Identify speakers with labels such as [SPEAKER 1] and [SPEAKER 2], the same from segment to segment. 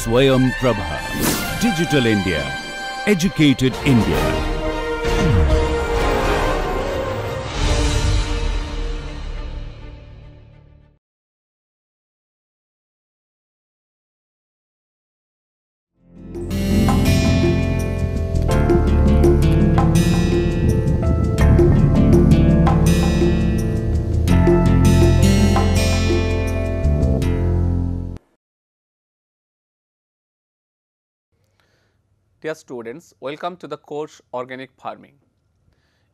[SPEAKER 1] Swayam Prabha. Digital India. Educated India.
[SPEAKER 2] Dear students, welcome to the course Organic Farming.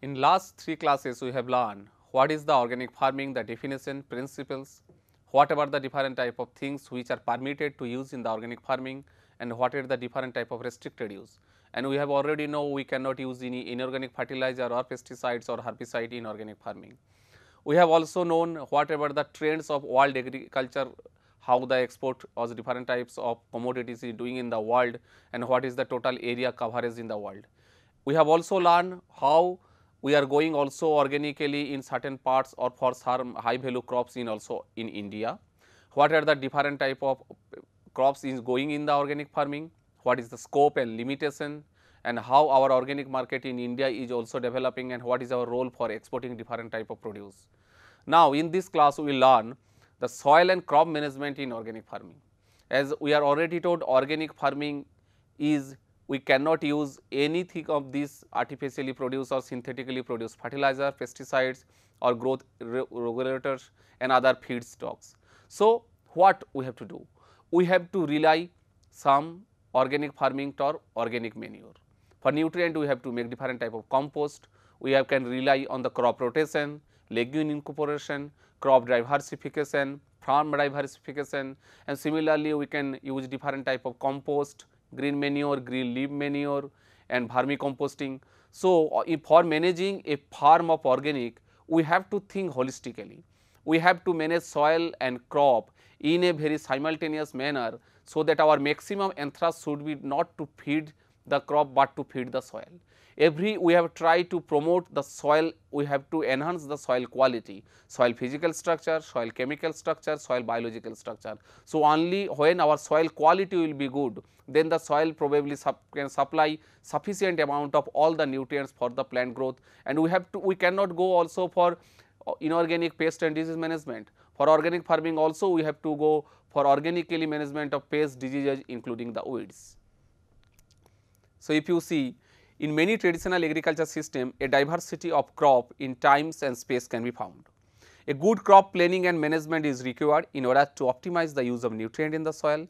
[SPEAKER 2] In last 3 classes, we have learned what is the organic farming, the definition, principles, what are the different type of things which are permitted to use in the organic farming, and what are the different type of restricted use. And we have already know we cannot use any inorganic fertilizer or pesticides or herbicide in organic farming. We have also known whatever the trends of world agriculture, how the export of different types of commodities is doing in the world, and what is the total area coverage in the world. We have also learned how we are going also organically in certain parts or for some high value crops in also in India. What are the different type of crops is going in the organic farming, what is the scope and limitation, and how our organic market in India is also developing, and what is our role for exporting different type of produce. Now, in this class we will learn the soil and crop management in organic farming. As we are already told, organic farming is we cannot use anything of these artificially produced or synthetically produced fertilizer, pesticides or growth regulators and other feedstocks. So, what we have to do? We have to rely some organic farming or organic manure. For nutrient, we have to make different type of compost. We can rely on the crop rotation, legume incorporation, crop diversification, farm diversification, and similarly we can use different type of compost, green manure, green leaf manure and vermicomposting. So, for managing a farm of organic, we have to think holistically. We have to manage soil and crop in a very simultaneous manner, so that our maximum interest should be not to feed the crop, but to feed the soil. We have tried to promote the soil, we have to enhance the soil quality, soil physical structure, soil chemical structure, soil biological structure. So, only when our soil quality will be good, then the soil probably can supply sufficient amount of all the nutrients for the plant growth, and we cannot go also for inorganic pest and disease management. For organic farming also we have to go for organically management of pest diseases, including the weeds. So, if you see, in many traditional agriculture system, a diversity of crop in times and space can be found. A good crop planning and management is required in order to optimize the use of nutrient in the soil.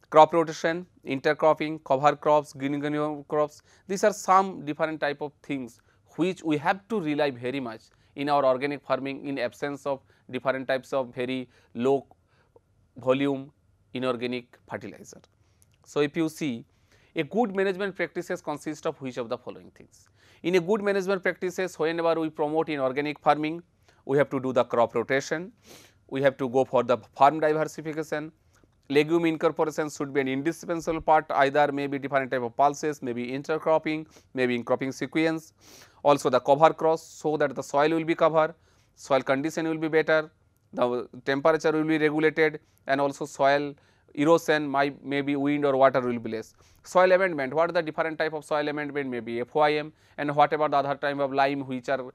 [SPEAKER 2] Crop rotation, intercropping, cover crops, green crops, these are some different type of things which we have to rely very much in our organic farming in absence of different types of very low volume inorganic fertilizer. So, if you see, a good management practices consist of which of the following things. In a good management practices, whenever we promote in organic farming, we have to do the crop rotation, we have to go for the farm diversification, legume incorporation should be an indispensable part, either may be different type of pulses, maybe intercropping, maybe in cropping sequence. Also the cover crops, so that the soil will be covered, soil condition will be better, the temperature will be regulated, and also soil erosion maybe wind or water will be less. Soil amendment, what are the different type of soil amendment, maybe FYM, and whatever the other type of lime which are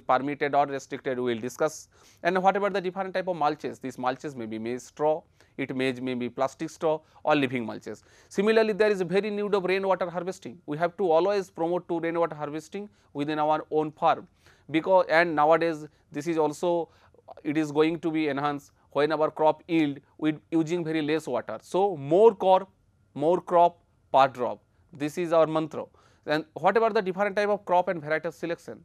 [SPEAKER 2] permitted or restricted we will discuss, and whatever the different type of mulches, these mulches may be maize straw, it may be plastic straw or living mulches. Similarly, there is a very need of rainwater harvesting. We have to always promote to rainwater harvesting within our own farm, because and nowadays this is also it is going to be enhanced when our crop yield with using very less water. So, more crop per drop, this is our mantra. And whatever the different type of crop and variety selection,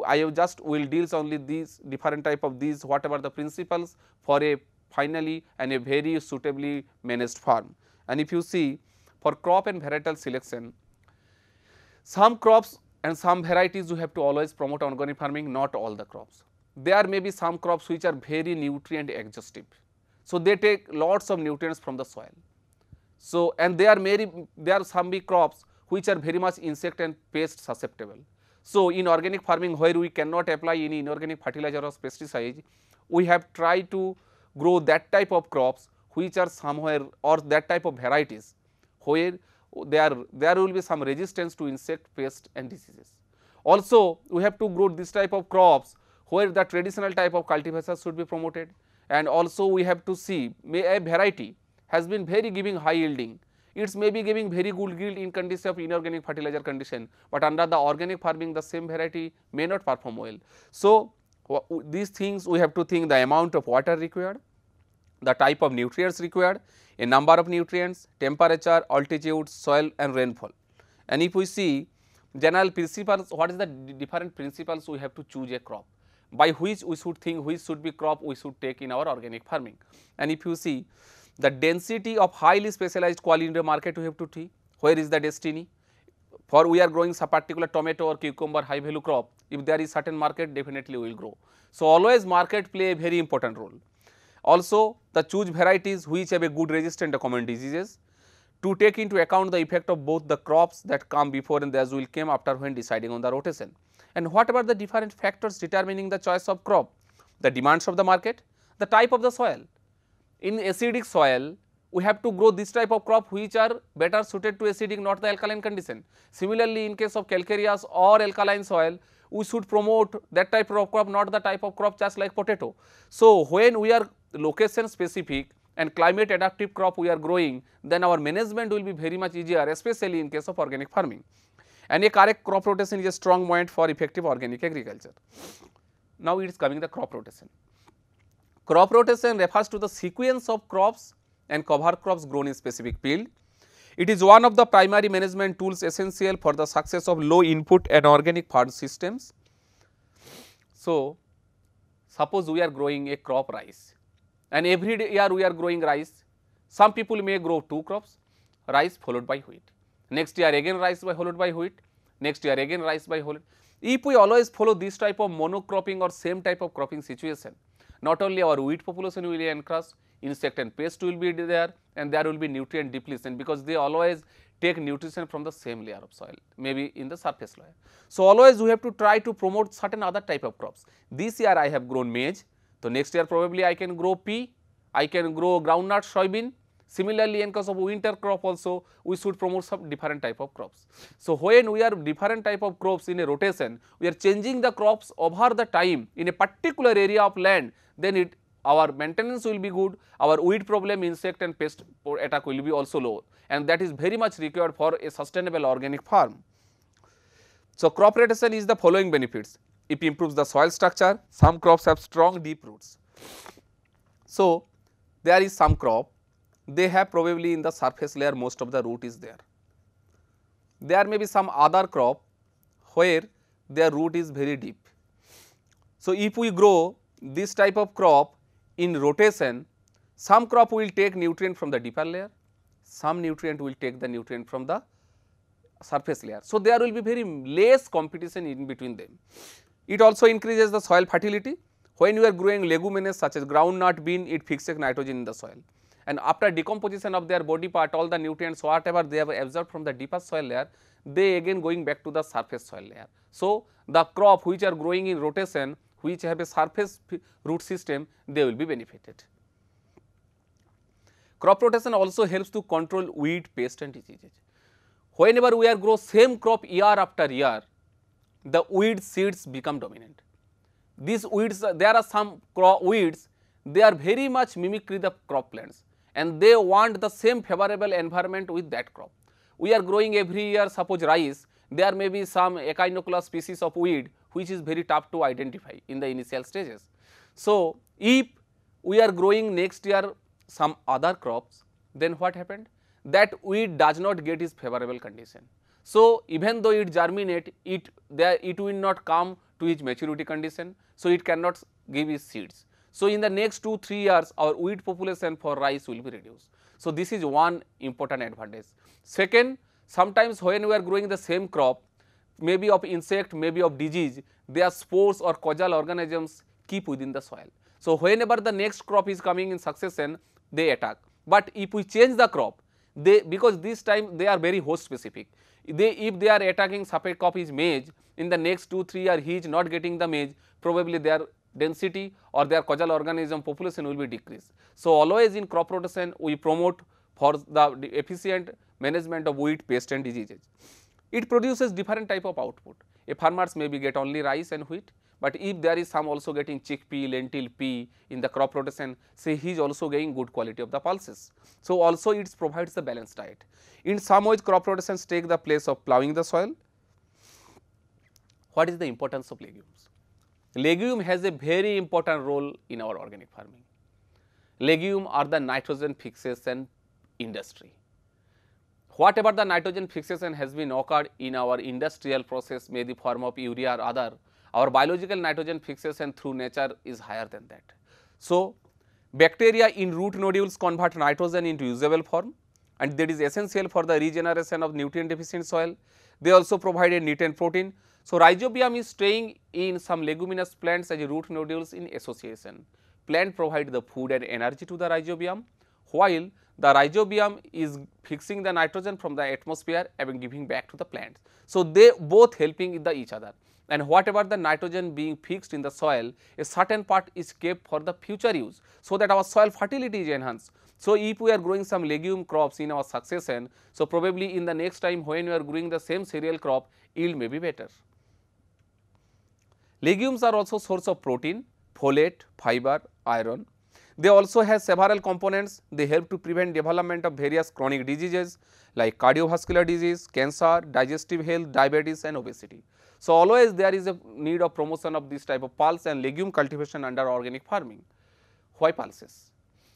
[SPEAKER 2] I have just will deals only these different type of these whatever the principles for a finally and a very suitably managed farm. And if you see, for crop and varietal selection, some crops and some varieties you have to always promote organic farming, not all the crops. There may be some crops which are very nutrient exhaustive. So, they take lots of nutrients from the soil. So, and there are some big crops which are very much insect and pest susceptible. So, in organic farming where we cannot apply any inorganic fertilizer or pesticide, we have tried to grow that type of crops which are somewhere, or that type of varieties where there will be some resistance to insect, pest and diseases. Also we have to grow this type of crops where the traditional type of cultivation should be promoted, and also we have to see a variety has been very giving high yielding, it's maybe giving very good yield in condition of inorganic fertilizer condition, but under the organic farming the same variety may not perform well. So these things we have to think: the amount of water required, the type of nutrients required, a number of nutrients, temperature, altitude, soil and rainfall. And if we see general principles, what is the different principles we have to choose a crop, by which we should think which should be crop we should take in our organic farming. And if you see the density of highly specialized quality in the market, we have to see where is the destiny. For we are growing some particular tomato or cucumber high value crop, if there is certain market, definitely we will grow. So always market play a very important role. Also the choose varieties which have a good resistant to common diseases, to take into account the effect of both the crops that come before and as will come after when deciding on the rotation. And what about the different factors determining the choice of crop? The demands of the market, the type of the soil. In acidic soil we have to grow this type of crop which are better suited to acidic, not the alkaline condition. Similarly in case of calcareous or alkaline soil, we should promote that type of crop, not the type of crop just like potato. So when we are location specific and climate adaptive crop we are growing, then our management will be very much easier, especially in case of organic farming. And a correct crop rotation is a strong point for effective organic agriculture. Now it is coming the crop rotation. Crop rotation refers to the sequence of crops and cover crops grown in specific field. It is one of the primary management tools essential for the success of low input and organic farm systems. So suppose we are growing a crop rice, and every year we are growing rice. Some people may grow 2 crops, rice followed by wheat. Next year again rice by followed by wheat, next year again rice by wheat. If we always follow this type of monocropping or same type of cropping situation, not only our wheat population will increase, insect and pest will be there, and there will be nutrient depletion, because they always take nutrition from the same layer of soil, maybe in the surface layer. So always we have to try to promote certain other type of crops. This year I have grown maize, so next year probably I can grow pea, I can grow groundnut, soybean. Similarly in case of winter crop also we should promote some different type of crops. So when we are different type of crops in a rotation, we are changing the crops over the time in a particular area of land, then our maintenance will be good, our weed problem, insect and pest attack will be also low, and that is very much required for a sustainable organic farm. So crop rotation is the following benefits: it improves the soil structure, some crops have strong deep roots. So there is some crop, they have probably in the surface layer most of the root is there. There may be some other crop where their root is very deep. So if we grow this type of crop in rotation, some crop will take nutrient from the deeper layer, some nutrient will take the nutrient from the surface layer. So there will be very less competition in between them. It also increases the soil fertility. When you are growing leguminous such as groundnut, bean, it fixes nitrogen in the soil, and after decomposition of their body part, all the nutrients whatever they have absorbed from the deeper soil layer, they again going back to the surface soil layer. So the crop which are growing in rotation, which have a surface root system, they will be benefited. Crop rotation also helps to control weed, pest and diseases. Whenever we are grow same crop year after year, the weed seeds become dominant. These weeds, there are some weeds, they are very much mimicry the crop plants, and they want the same favorable environment with that crop. We are growing every year, suppose rice, there may be some echinoclus species of weed which is very tough to identify in the initial stages. So if we are growing next year some other crops, then what happened? That weed does not get its favorable condition. So even though it germinate, it will not come to its maturity condition, so it cannot give its seeds. So in the next 2-3 years our weed population for rice will be reduced. So this is one important advantage. Second, sometimes when we are growing the same crop, maybe of insect, maybe of disease, their spores or causal organisms keep within the soil. So whenever the next crop is coming in succession, they attack. But if we change the crop, because this time they are very host specific, if they are attacking, suppose crop is maize, in the next 2-3 years he is not getting the maize, probably their density or their causal organism population will be decreased. So, always in crop rotation we promote for the efficient management of wheat pest and diseases. It produces different type of output. A farmers maybe get only rice and wheat, but if there is some also getting chickpea, lentil, pea in the crop rotation, say he is also getting good quality of the pulses. So, also it provides the balanced diet. In some ways crop rotations take the place of ploughing the soil. What is the importance of legumes? Legume has a very important role in our organic farming. Legume are the nitrogen fixation industry. Whatever the nitrogen fixation has been occurred in our industrial process, may the form of urea or other, our biological nitrogen fixation through nature is higher than that. So, bacteria in root nodules convert nitrogen into usable form, and that is essential for the regeneration of nutrient deficient soil. They also provide a nutrient protein. So, rhizobium is staying in some leguminous plants as root nodules in association. Plant provide the food and energy to the rhizobium, while the rhizobium is fixing the nitrogen from the atmosphere and giving back to the plants. So, they both helping each other, and whatever the nitrogen being fixed in the soil, a certain part is kept for the future use, so that our soil fertility is enhanced. So, if we are growing some legume crops in our succession, so probably in the next time when we are growing the same cereal crop, yield may be better. Legumes are also source of protein, folate, fiber, iron. They also have several components. They help to prevent development of various chronic diseases like cardiovascular disease, cancer, digestive health, diabetes and obesity. So, always there is a need of promotion of this type of pulse and legume cultivation under organic farming. Why pulses?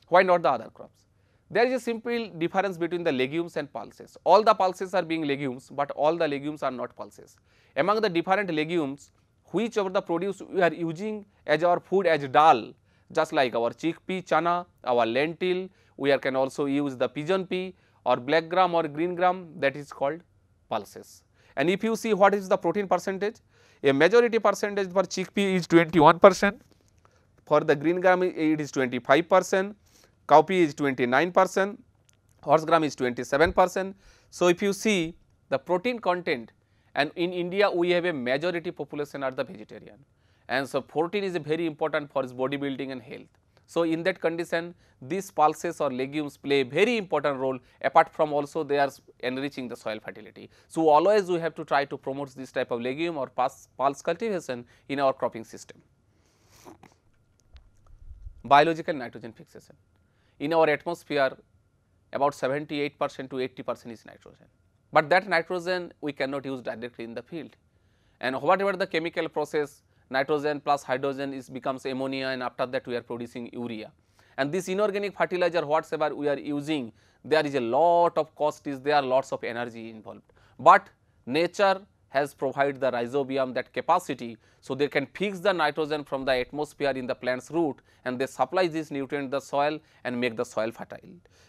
[SPEAKER 2] Why not the other crops? There is a simple difference between the legumes and pulses. All the pulses are being legumes, but all the legumes are not pulses. Among the different legumes, whichever the produce we are using as our food as dal, just like our chickpea, chana, our lentil, we can also use the pigeon pea or black gram or green gram, that is called pulses. And if you see what is the protein percentage, a majority percentage for chickpea is 21%, for the green gram it is 25%, cowpea is 29%, horse gram is 27%. So, if you see the protein content, and in India we have a majority population are the vegetarian, and so protein is very important for its bodybuilding and health. So, in that condition these pulses or legumes play a very important role, apart from also they are enriching the soil fertility. So, always we have to try to promote this type of legume or pulse cultivation in our cropping system. Biological nitrogen fixation. In our atmosphere about 78% to 80% is nitrogen, but that nitrogen we cannot use directly in the field, and whatever the chemical process, nitrogen plus hydrogen is becomes ammonia, and after that we are producing urea. And this inorganic fertilizer whatsoever we are using, there is a lot of cost is there, lots of energy involved, but nature has provided the rhizobium that capacity, so they can fix the nitrogen from the atmosphere in the plant's root, and they supply this nutrient to the soil and make the soil fertile.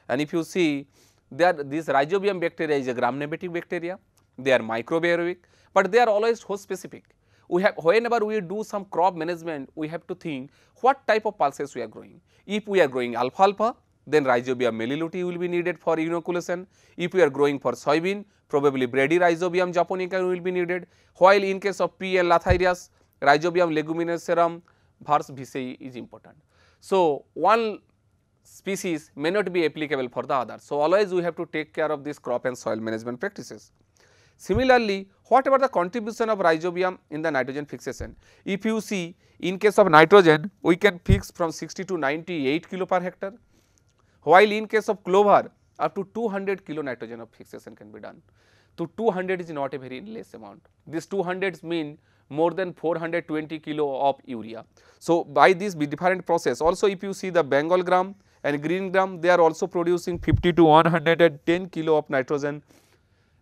[SPEAKER 2] And if you see there, this rhizobium bacteria is a gram negative bacteria, they are microbiologic, but they are always host specific. We have, whenever we do some crop management, we have to think what type of pulses we are growing. If we are growing alfalfa, then rhizobium meliloti will be needed for inoculation. If we are growing for soybean, probably Bradyrhizobium japonica will be needed, while in case of pea and lathyrus, Rhizobium leguminosarum vers viscei is important. So, one species may not be applicable for the other. So, always we have to take care of this crop and soil management practices. Similarly, whatever the contribution of rhizobium in the nitrogen fixation, if you see in case of nitrogen we can fix from 60 to 98 kilo per hectare, while in case of clover up to 200 kilo nitrogen of fixation can be done. So, 200 is not a very less amount. This 200 mean more than 420 kilo of urea. So, by this different process, also if you see the Bengal gram and green gram, they are also producing 50 to 110 kilo of nitrogen,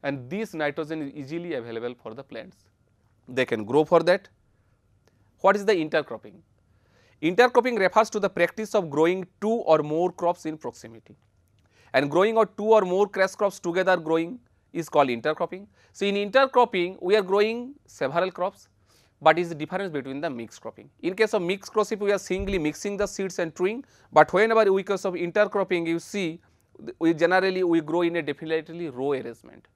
[SPEAKER 2] and this nitrogen is easily available for the plants. They can grow for that. What is the intercropping? Intercropping refers to the practice of growing two or more crops in proximity, and growing or two or more cash crops together growing is called intercropping. So, in intercropping we are growing several crops, but is the difference between the mixed cropping. In case of mixed cropping we are singly mixing the seeds and trowing, but whenever we case of intercropping you see we generally we grow in a definitely row arrangement.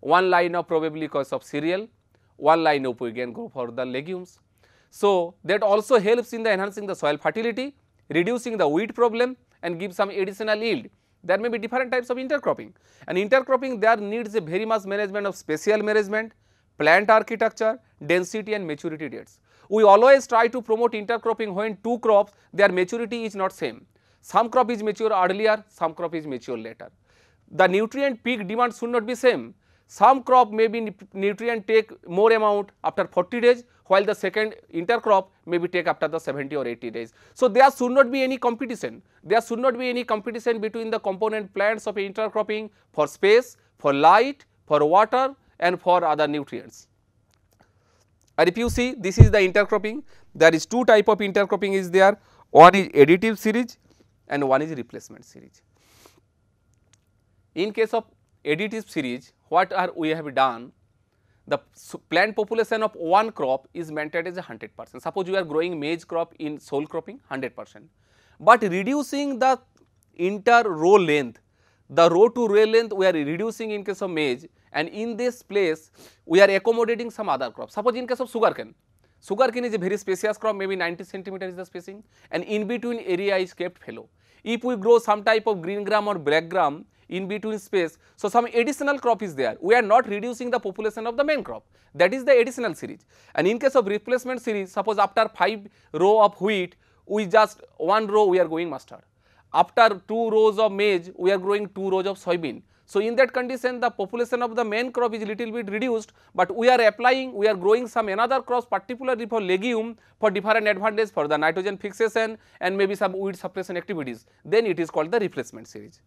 [SPEAKER 2] One line of probably cause of cereal, one line of we can go for the legumes. So, that also helps in the enhancing the soil fertility, reducing the weed problem and give some additional yield. There may be different types of intercropping, and intercropping there needs a very much management of spatial management, plant architecture, density and maturity dates. We always try to promote intercropping when two crops their maturity is not same. Some crop is mature earlier, some crop is mature later. The nutrient peak demand should not be same. Some crop may be nutrient take more amount after 40 days, while the second intercrop may be take after the 70 or 80 days. So, there should not be any competition. There should not be any competition between the component plants of intercropping for space, for light, for water and for other nutrients. And if you see, this is the intercropping. There is two type of intercropping is there. One is additive series and one is replacement series. In case of additive series, what are we have done? The plant population of one crop is maintained as 100%. Suppose you are growing maize crop in sole cropping 100%, but reducing the inter row length, the row to row length we are reducing in case of maize, and in this place we are accommodating some other crops. Suppose in case of sugarcane is a very spacious crop, maybe 90 centimeter is the spacing, and in between area is kept fallow. If we grow some type of green gram or black gram in between space, so some additional crop is there. We are not reducing the population of the main crop. That is the additional series. And in case of replacement series, suppose after 5 row of wheat, we just 1 row we are growing mustard. After 2 rows of maize, we are growing 2 rows of soybean. So, in that condition, the population of the main crop is little bit reduced, but we are applying, we are growing some another crops, particularly for legume, for different advantage for the nitrogen fixation and maybe some weed suppression activities. Then it is called the replacement series.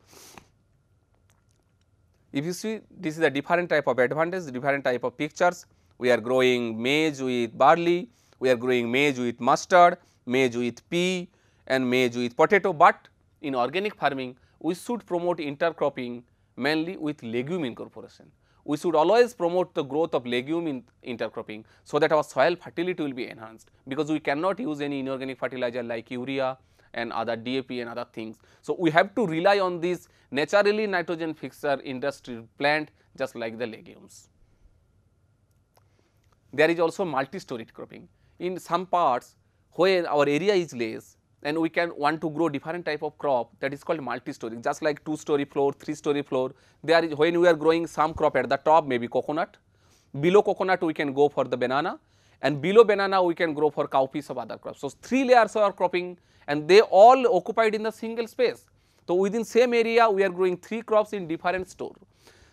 [SPEAKER 2] If you see, this is a different type of advantage, different type of pictures. We are growing maize with barley, we are growing maize with mustard, maize with pea and maize with potato, but in organic farming, we should promote intercropping mainly with legume incorporation. We should always promote the growth of legume in intercropping, so that our soil fertility will be enhanced, because we cannot use any inorganic fertilizer like urea and other DAP and other things. So, we have to rely on this naturally nitrogen fixer industrial plant just like the legumes. There is also multi-storied cropping. In some parts where our area is less and we can want to grow different type of crop, that is called multi-story, just like 2-story floor, 3-story floor. There is when we are growing some crop at the top, maybe coconut, below coconut we can go for the banana, and below banana we can grow for cowpeas of other crops. So, 3 layers are cropping and they all occupied in the single space. So, within same area we are growing 3 crops in different store.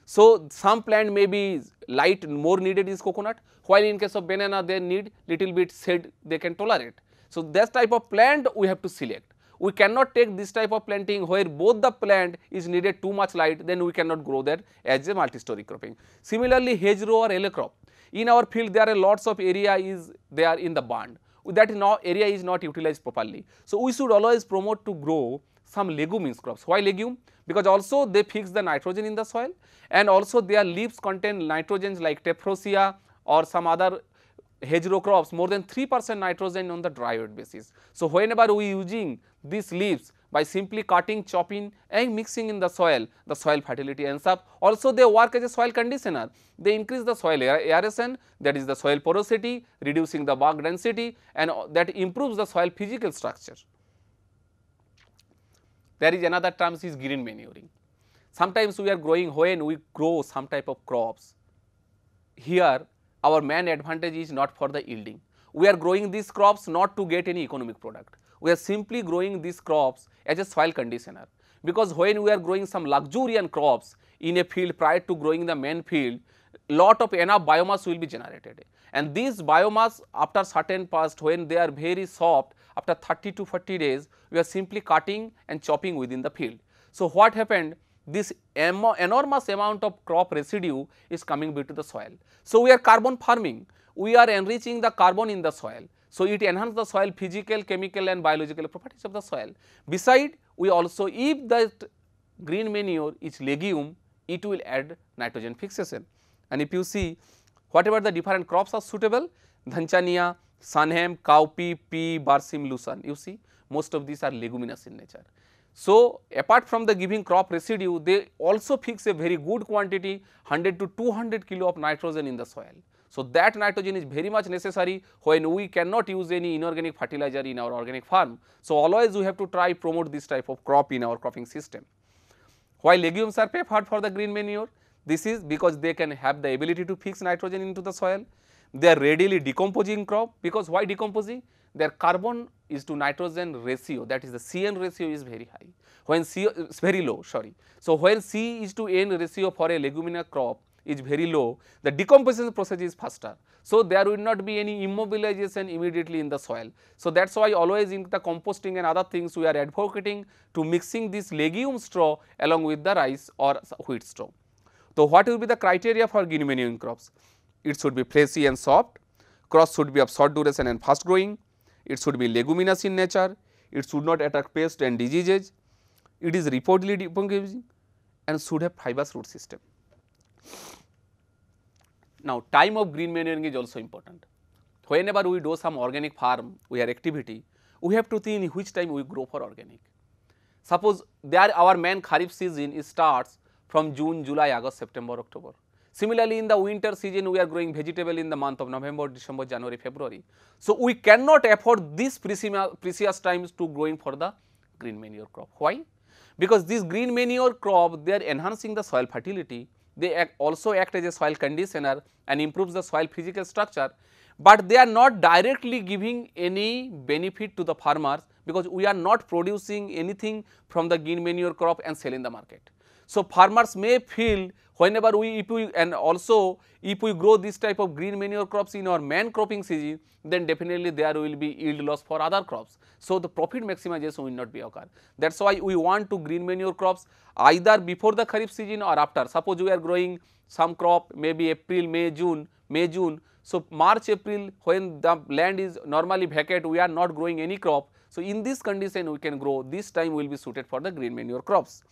[SPEAKER 2] So, some plant may be light more needed is coconut, while in case of banana they need little bit shade they can tolerate. So, this type of plant we have to select. We cannot take this type of planting where both the plant is needed too much light, then we cannot grow that as a multi-story cropping. Similarly, hedgerow or yellow crop. In our field there are lots of area is there in the band, that area is not utilized properly. So, we should always promote to grow some leguminous crops. Why legume? Because also they fix the nitrogen in the soil, and also their leaves contain nitrogens like Tephrosia or some other hedgerow crops more than 3% nitrogen on the dry wet basis. So, whenever we using these leaves by simply cutting, chopping and mixing in the soil fertility ends up. Also they work as a soil conditioner. They increase the soil aeration, that is the soil porosity, reducing the bark density, and that improves the soil physical structure. There is another term is green manuring. Sometimes we are growing, when we grow some type of crops, here our main advantage is not for the yielding. We are growing these crops not to get any economic product. We are simply growing these crops as a soil conditioner, because when we are growing some luxuriant crops in a field prior to growing the main field, lot of enough biomass will be generated, and this biomass after certain past, when they are very soft, after 30 to 40 days we are simply cutting and chopping within the field. So, what happened? This enormous amount of crop residue is coming back to the soil. So, we are carbon farming, we are enriching the carbon in the soil. So, it enhances the soil physical, chemical and biological properties of the soil. Beside, we also, if that green manure is legume, it will add nitrogen fixation. And if you see, whatever the different crops are suitable, dhanchania, sunham, cowpea, pea, barsim, lucerne, you see most of these are leguminous in nature. So, apart from the giving crop residue, they also fix a very good quantity 100 to 200 kilo of nitrogen in the soil. So that nitrogen is very much necessary when we cannot use any inorganic fertilizer in our organic farm. So always we have to try promote this type of crop in our cropping system. Why legumes are preferred for the green manure? This is because they can have the ability to fix nitrogen into the soil. They are readily decomposing crop, because why decomposing? Their carbon is to nitrogen ratio, that is the CN ratio is very high, when C is very low, sorry. So when C is to N ratio for a legumina crop is very low, the decomposition process is faster. So there will not be any immobilization immediately in the soil. So that is why always in the composting and other things we are advocating to mixing this legume straw along with the rice or wheat straw. So what will be the criteria for green manuring crops? It should be fleshy and soft, crops should be of short duration and fast growing, it should be leguminous in nature, it should not attack pests and diseases, it is reportedly decomposing and should have fibrous root system. Now time of green manuring is also important. Whenever we do some organic farm, we are activity, we have to think in which time we grow for organic. Suppose there our main kharif season starts from June, July, August, September, October. Similarly, in the winter season, we are growing vegetable in the month of November, December, January, February. So we cannot afford these precious times to growing for the green manure crop. Why? Because this green manure crop, they are enhancing the soil fertility. They also act as a soil conditioner and improves the soil physical structure, but they are not directly giving any benefit to the farmers, because we are not producing anything from the green manure crop and sell in the market. So farmers may feel whenever if we grow this type of green manure crops in our main cropping season, then definitely there will be yield loss for other crops. So the profit maximization will not be occur. That is why we want to green manure crops either before the kharif season or after. Suppose we are growing some crop maybe April, May, June. So March, April, when the land is normally vacant, we are not growing any crop. So in this condition we can grow. This time will be suited for the green manure crops.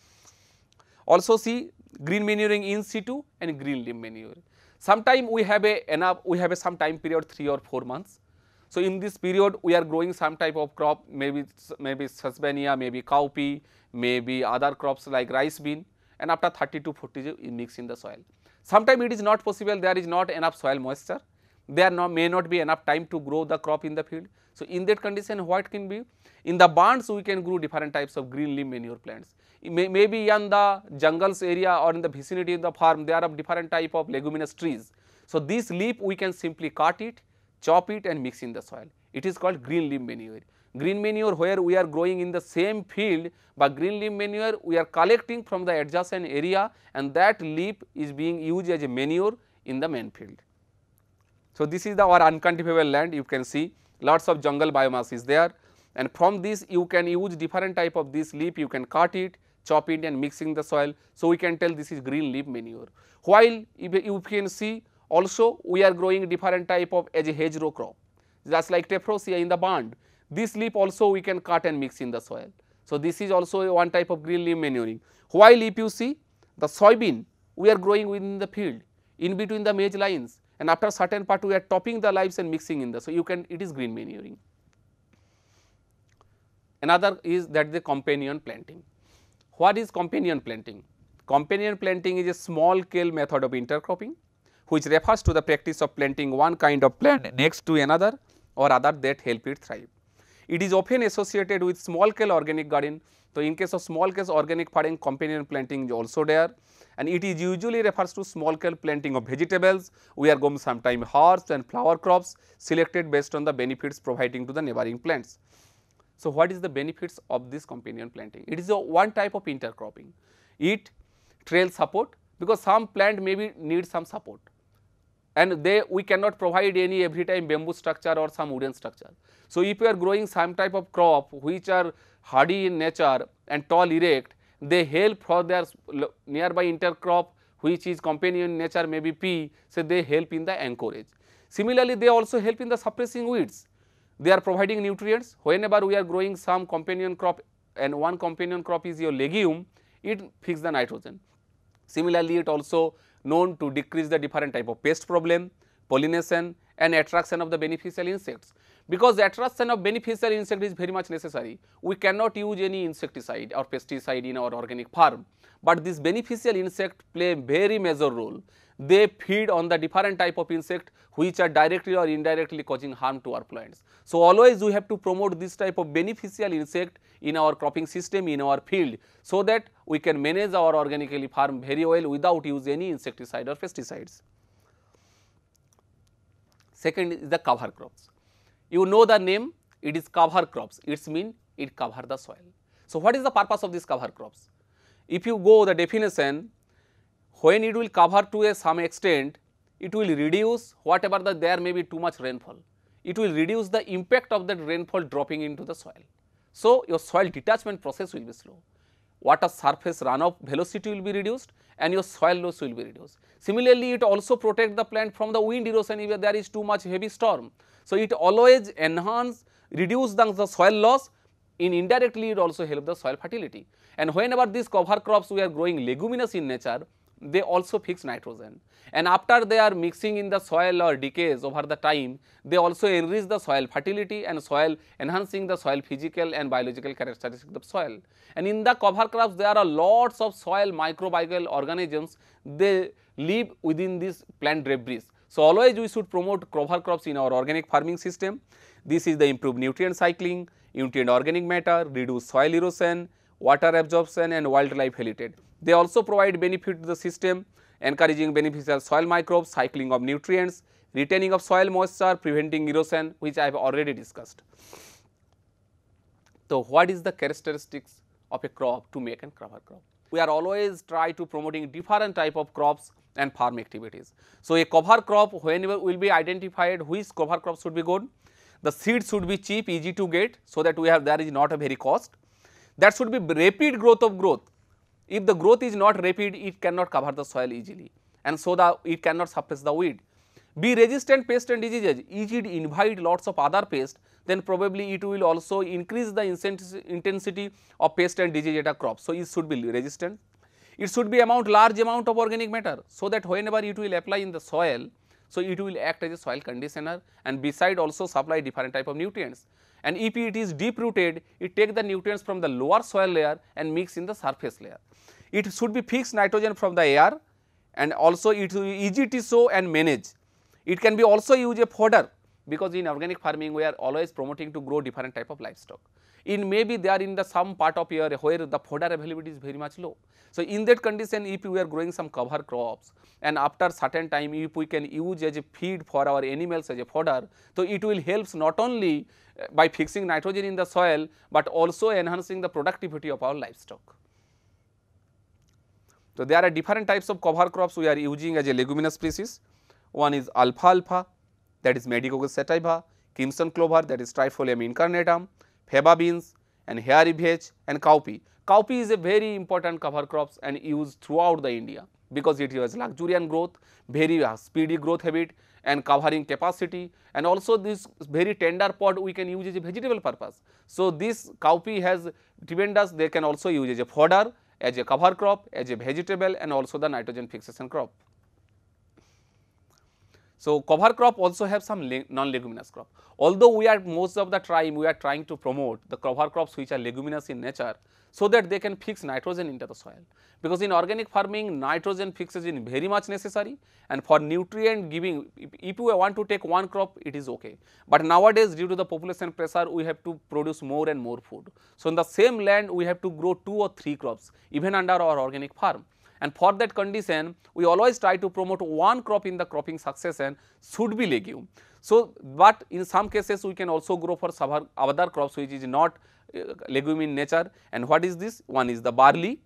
[SPEAKER 2] Also see green manuring in situ and green leaf manure. Sometime we have some time period 3 or 4 months. So in this period we are growing some type of crop, maybe sesbania, maybe cowpea, maybe other crops like rice bean, and after 30 to 40 days we mix in the soil. Sometimes it is not possible, there is not enough soil moisture, there may not be enough time to grow the crop in the field. So in that condition what can be? In the barns we can grow different types of green leaf manure plants. Maybe in the jungles area or in the vicinity of the farm there are different type of leguminous trees. So this leaf we can simply cut it, chop it and mix in the soil. It is called green leaf manure. Green manure where we are growing in the same field, but green leaf manure we are collecting from the adjacent area and that leaf is being used as a manure in the main field. So this is our uncultivable land, you can see lots of jungle biomass is there, and from this you can use different type of this leaf, you can cut it, chop it and mix in the soil. So we can tell this is green leaf manure. While if you can see also we are growing different type of as a hedgerow crop, just like Tephrosia in the barn. This leaf also we can cut and mix in the soil. So this is also one type of green leaf manuring. While if you see the soybean we are growing within the field in between the maize lines, and after certain part we are topping the leaves and mixing in the, so you can, it is green manuring. Another is that the companion planting. What is companion planting? Companion planting is a small scale method of intercropping which refers to the practice of planting one kind of plant next to another or other that help it thrive. It is often associated with small scale organic garden. So in case of small scale organic farming, companion planting is also there, and it is usually refers to small scale planting of vegetables. We are going sometimes herbs and flower crops selected based on the benefits providing to the neighboring plants. So what is the benefits of this companion planting? It is a one type of intercropping. It trail support, because some plant maybe need some support and we cannot provide any every time bamboo structure or some wooden structure. So if you are growing some type of crop which are hardy in nature and tall erect, they help for their nearby intercrop which is companion in nature, maybe pea, so they help in the anchorage. Similarly, they also help in the suppressing weeds. They are providing nutrients. Whenever we are growing some companion crop and one companion crop is your legume, it fixes the nitrogen. Similarly, it also known to decrease the different type of pest problem, pollination and attraction of the beneficial insects, Because attraction of beneficial insect is very much necessary. We cannot use any insecticide or pesticide in our organic farm, but this beneficial insect play a very major role. They feed on the different type of insect which are directly or indirectly causing harm to our plants. So, always we have to promote this type of beneficial insect in our cropping system, in our field, so that we can manage our organically farm very well without use any insecticide or pesticides. Second is the cover crops. You know the name, it is cover crops, it means it cover the soil. So, what is the purpose of these cover crops? If you go the definition, when it will cover to some extent, it will reduce whatever there may be too much rainfall. It will reduce the impact of that rainfall dropping into the soil. So, your soil detachment process will be slow. Water surface runoff velocity will be reduced and your soil loss will be reduced. Similarly, it also protects the plant from the wind erosion if there is too much heavy storm. So, it always reduce the soil loss, indirectly it also help the soil fertility. And whenever these cover crops we are growing leguminous in nature, they also fix nitrogen, and after they are mixing in the soil or decays over the time, they also enrich the soil fertility and soil, enhancing the soil physical and biological characteristics of the soil. And in the cover crops there are lots of soil microbial organisms, they live within this plant debris. So, always we should promote cover crops in our organic farming system. This is the improved nutrient cycling, nutrient organic matter, reduce soil erosion, water absorption and wildlife habitat. They also provide benefit to the system, encouraging beneficial soil microbes, cycling of nutrients, retaining of soil moisture, preventing erosion, which I have already discussed. So, what is the characteristics of a crop to make a cover crop? We are always try to promoting different type of crops and farm activities. So, a cover crop whenever will be identified which cover crop should be good. The seed should be cheap, easy to get, so that we have there is not a very cost. That should be rapid growth of growth. If the growth is not rapid, it cannot cover the soil easily, and so it cannot suppress the weed. Be resistant pest and diseases. If it invite lots of other pests, then probably it will also increase the intensity of pest and disease at a crop. So, it should be resistant. It should be large amount of organic matter, so that whenever it will apply in the soil, so it will act as a soil conditioner, and beside also supply different type of nutrients. And if it is deep rooted, it take the nutrients from the lower soil layer and mix in the surface layer. It should be fixed nitrogen from the air, and also it will be easy to sow and manage. It can be also used a fodder, because in organic farming we are always promoting to grow different type of livestock. In maybe they are in the some part of year where the fodder availability is very much low. So, in that condition, if we are growing some cover crops and after certain time if we can use as a feed for our animals as a fodder, so it will help not only by fixing nitrogen in the soil, but also enhancing the productivity of our livestock. So, there are different types of cover crops we are using as a leguminous species. One is alfalfa, that is Medicogus sativa, crimson clover, that is Trifolium incarnatum, faba beans and hairy vetch and cowpea. Cowpea is a very important cover crops and used throughout the India, because it has luxuriant growth, very speedy growth habit and covering capacity, and also this very tender pod we can use as a vegetable purpose. So, this cowpea has tremendous, they can also use as a fodder, as a cover crop, as a vegetable, and also the nitrogen fixation crop. So, cover crop also have some non-leguminous crop. Although we are most of the time we are trying to promote the cover crops which are leguminous in nature, so that they can fix nitrogen into the soil, because in organic farming nitrogen fixes is very much necessary, and for nutrient giving, if we want to take one crop it is okay, but nowadays due to the population pressure we have to produce more and more food. So, in the same land we have to grow 2 or 3 crops even under our organic farm. And for that condition, we always try to promote one crop in the cropping succession should be legume. So, but in some cases we can also grow for some other crops which is not legume in nature. And what is this? One is the barley,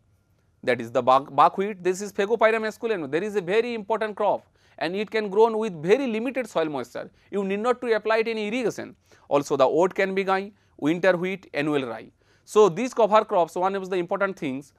[SPEAKER 2] that is the buckwheat. This is Phagopyra masculinum. There is a very important crop, and it can grow with very limited soil moisture. You need not to apply it in irrigation. Also, the oat can be gai, winter wheat, annual rye. So, these cover crops, one of the important things,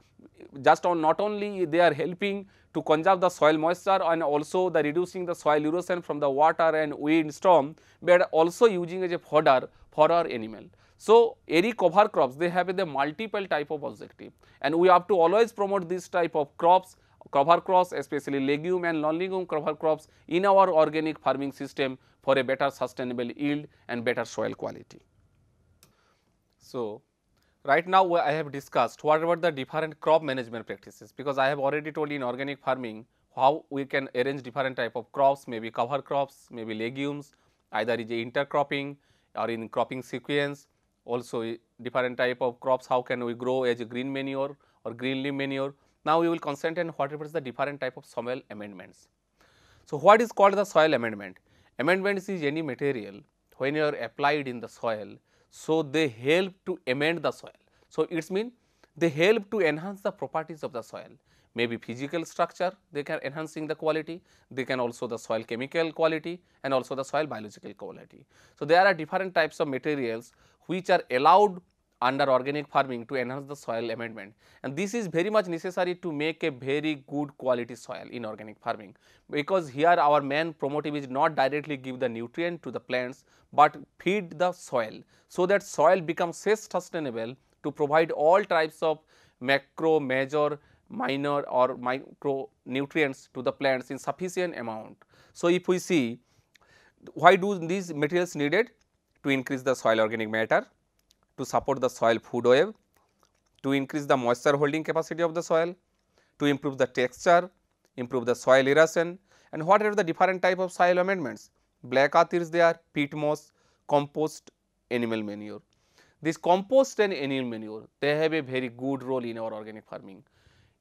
[SPEAKER 2] just on not only they are helping to conserve the soil moisture and also the reducing the soil erosion from the water and wind storm, but also using as a fodder for our animal. So, any cover crops they have the multiple type of objective, and we have to always promote this type of crops, cover crops, especially legume and non-legume cover crops in our organic farming system for a better sustainable yield and better soil quality. So, right now I have discussed what about the different crop management practices, because I have already told in organic farming how we can arrange different type of crops, maybe cover crops, maybe legumes, either is a intercropping or in cropping sequence. Also different type of crops, how can we grow as a green manure or green leaf manure. Now we will concentrate on whatever is the different type of soil amendments. So, what is called the soil amendment? Amendments is any material when you are applied in the soil, so they help to amend the soil. So, it means they help to enhance the properties of the soil, maybe physical structure, they can enhancing the quality, they can also the soil chemical quality and also the soil biological quality. So, there are different types of materials which are allowed under organic farming to enhance the soil amendment, and this is very much necessary to make a very good quality soil in organic farming, because here our main promotive is not directly give the nutrient to the plants, but feed the soil, so that soil becomes self-sustainable to provide all types of macro, major, minor or micro nutrients to the plants in sufficient amount. So, if we see why do these materials needed? To increase the soil organic matter, to support the soil food web, to increase the moisture holding capacity of the soil, to improve the texture, improve the soil erosion, and what are the different type of soil amendments? Black earth is there, peat moss, compost, animal manure. This compost and animal manure, they have a very good role in our organic farming.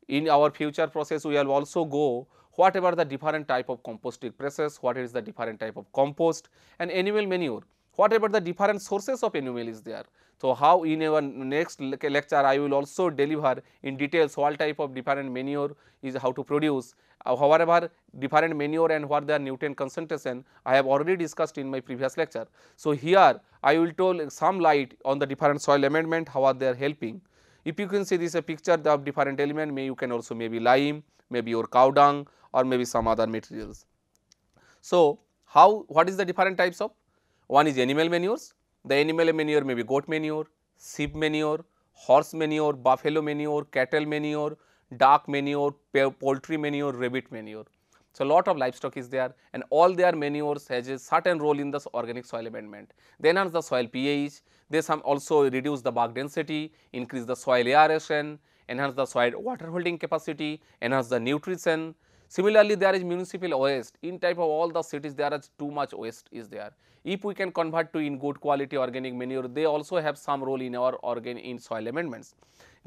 [SPEAKER 2] In our future process, we will also go whatever the different type of composting process, what is the different type of compost and animal manure, whatever the different sources of animal is there. So, how in our next lecture I will also deliver in details all type of different manure is how to produce, however different manure and what their nutrient concentration I have already discussed in my previous lecture. So, here I will tell some light on the different soil amendment, how are they are helping. If you can see this a picture of different element, you can also maybe lime, maybe your cow dung or maybe some other materials. So, what is the different types of? One is animal manures. The animal manure may be goat manure, sheep manure, horse manure, buffalo manure, cattle manure, duck manure, poultry manure, rabbit manure. So, lot of livestock is there and all their manures has a certain role in the organic soil amendment. They enhance the soil pH, they some also reduce the bark density, increase the soil aeration, enhance the soil water holding capacity, enhance the nutrition. Similarly, there is municipal waste. In type of all the cities, there is too much waste is there. If we can convert to in good quality organic manure, they also have some role in our in soil amendments.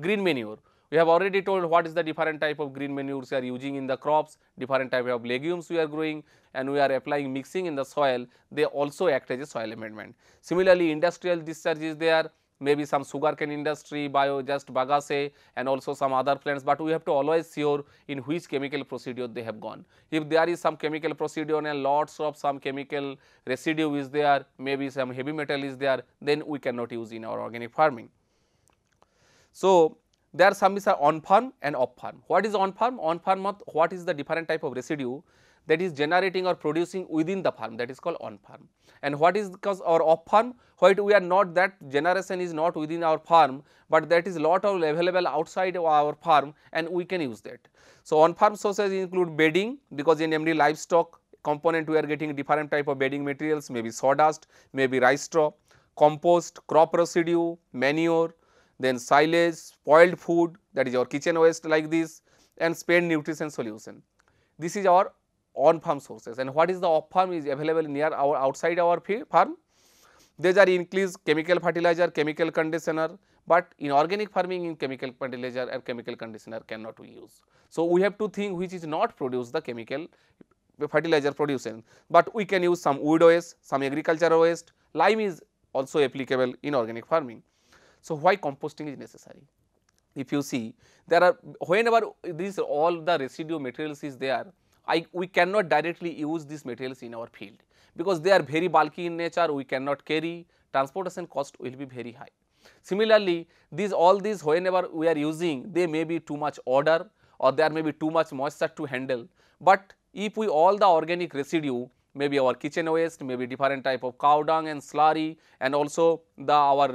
[SPEAKER 2] Green manure, we have already told what is the different type of green manures we are using in the crops, different type of legumes we are growing and we are applying mixing in the soil, they also act as a soil amendment. Similarly, industrial discharge is there, maybe some sugarcane industry, just bagasse and also some other plants, but we have to always sure in which chemical procedure they have gone. If there is some chemical procedure and lots of some chemical residue is there, maybe some heavy metal is there, then we cannot use in our organic farming. So, there are some is on farm and off farm. What is on farm? On farm, what is the different type of residue that is generating or producing within the farm, that is called on farm. And what is because our off farm, what we are not, that generation is not within our farm, but that is lot of available outside of our farm and we can use that. So, on farm sources include bedding, because in every livestock component we are getting different type of bedding materials, maybe sawdust, maybe rice straw, compost, crop residue, manure, then silage, spoiled food, that is our kitchen waste like this, and spent nutrition solution. This is our on farm sources. And what is the off farm is available near our outside our farm. These are includes chemical fertilizer, chemical conditioner, but in organic farming in chemical fertilizer and chemical conditioner cannot we use. So, we have to think which is not produce the chemical fertilizer producing, but we can use some wood waste, some agricultural waste, lime is also applicable in organic farming. So, why composting is necessary? If you see, there are whenever these all the residue materials is there, we cannot directly use these materials in our field, because they are very bulky in nature, we cannot carry, transportation cost will be very high. Similarly, all these whenever we are using, they may be too much odor or there may be too much moisture to handle, but if we all the organic residue, maybe our kitchen waste, maybe different type of cow dung and slurry and also our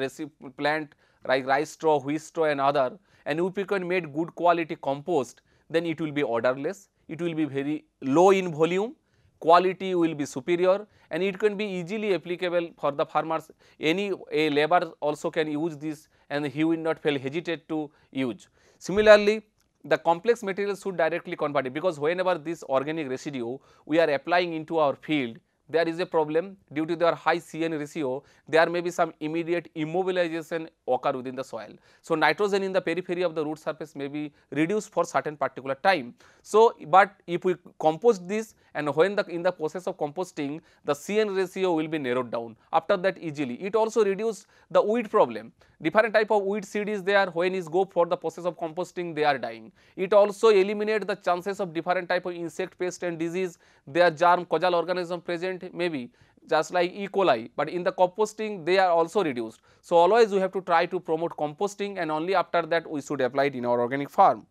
[SPEAKER 2] plant like rice straw, wheat straw and other, and if we can make good quality compost, then it will be odorless, it will be very low in volume, quality will be superior, and it can be easily applicable for the farmers. A labor also can use this, and he will not feel hesitate to use. Similarly, the complex materials should directly convert it, because whenever this organic residue we are applying into our field, there is a problem due to their high CN ratio. There may be some immediate immobilization occur within the soil. So, nitrogen in the periphery of the root surface may be reduced for certain particular time. So, but if we compost this, and when in the process of composting, the CN ratio will be narrowed down. After that, easily it also reduces the weed problem. Different type of weed seed is there, when is go for the process of composting, they are dying. It also eliminates the chances of different type of insect, pest and disease, their germ causal organism present maybe just like E. coli, but in the composting they are also reduced. So, always we have to try to promote composting, and only after that we should apply it in our organic farm.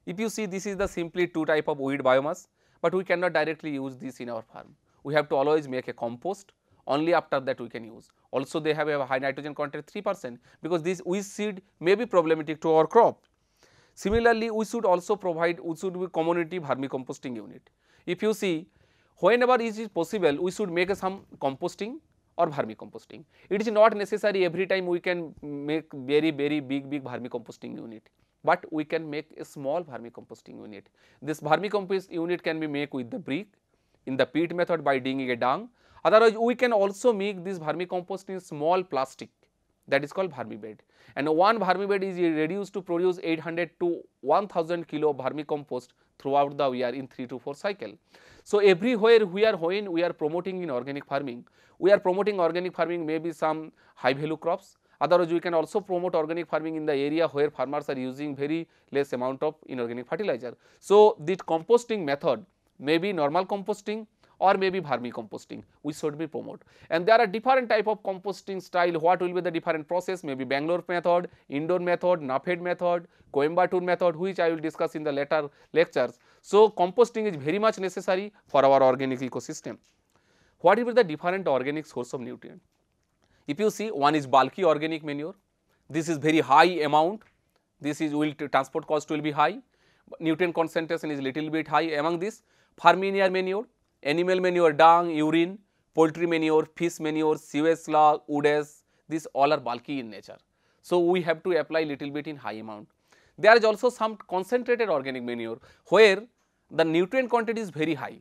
[SPEAKER 2] If you see, this is the simply two type of weed biomass, but we cannot directly use this in our farm. We have to always make a compost, only after that we can use. Also they have a high nitrogen content 3%, because this weed seed may be problematic to our crop. Similarly, we should also provide, we should be community vermicomposting unit. If you see, whenever it is possible, we should make some composting or vermicomposting. It is not necessary every time we can make very big vermicomposting unit, but we can make a small vermicomposting unit. This vermicompost unit can be made with the brick in the pit method by digging a dung. Otherwise, we can also make this vermicompost in small plastic, that is called vermibed, and one vermibed is reduced to produce 800 to 1000 kilo of vermicompost throughout the year in 3 to 4 cycle. So, everywhere when we are promoting in organic farming, we are promoting organic farming maybe some high value crops. Otherwise, we can also promote organic farming in the area where farmers are using very less amount of inorganic fertilizer. So, the composting method may be normal composting or maybe vermicomposting, we should be promote. And there are different type of composting style. What will be the different process? Maybe Bangalore method, Indore method, NAFED method, Coimbatore method, which I will discuss in the later lectures. So, composting is very much necessary for our organic ecosystem. What will be the different organic source of nutrient? If you see, one is bulky organic manure. This is very high amount. This is transport cost will be high. Nutrient concentration is little bit high. Among this, farminier manure, animal manure, dung, urine, poultry manure, fish manure, sewage slug, wood ash, these all are bulky in nature. So, we have to apply little bit in high amount. There is also some concentrated organic manure where the nutrient content is very high.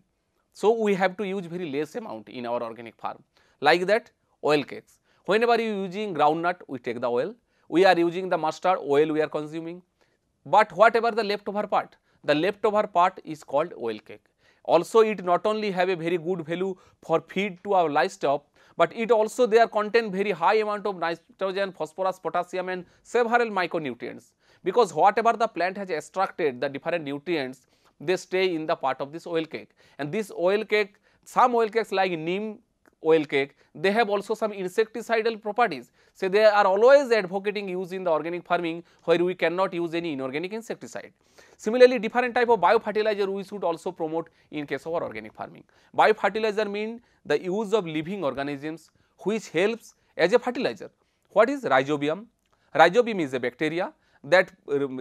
[SPEAKER 2] So, we have to use very less amount in our organic farm. Like that, oil cakes. Whenever you are using groundnut, we take the oil. We are using the mustard oil, we are consuming. But whatever the leftover part is called oil cake. Also, it not only have a very good value for feed to our livestock, but it also they are contain very high amount of nitrogen, phosphorus, potassium and several micronutrients, because whatever the plant has extracted the different nutrients, they stay in the part of this oil cake. And this oil cake, some oil cakes like neem oil cake, they have also some insecticidal properties. So, they are always advocating use in the organic farming where we cannot use any inorganic insecticide. Similarly, different type of biofertilizer we should also promote in case of our organic farming. Biofertilizer mean the use of living organisms which helps as a fertilizer. What is rhizobium? Rhizobium is a bacteria that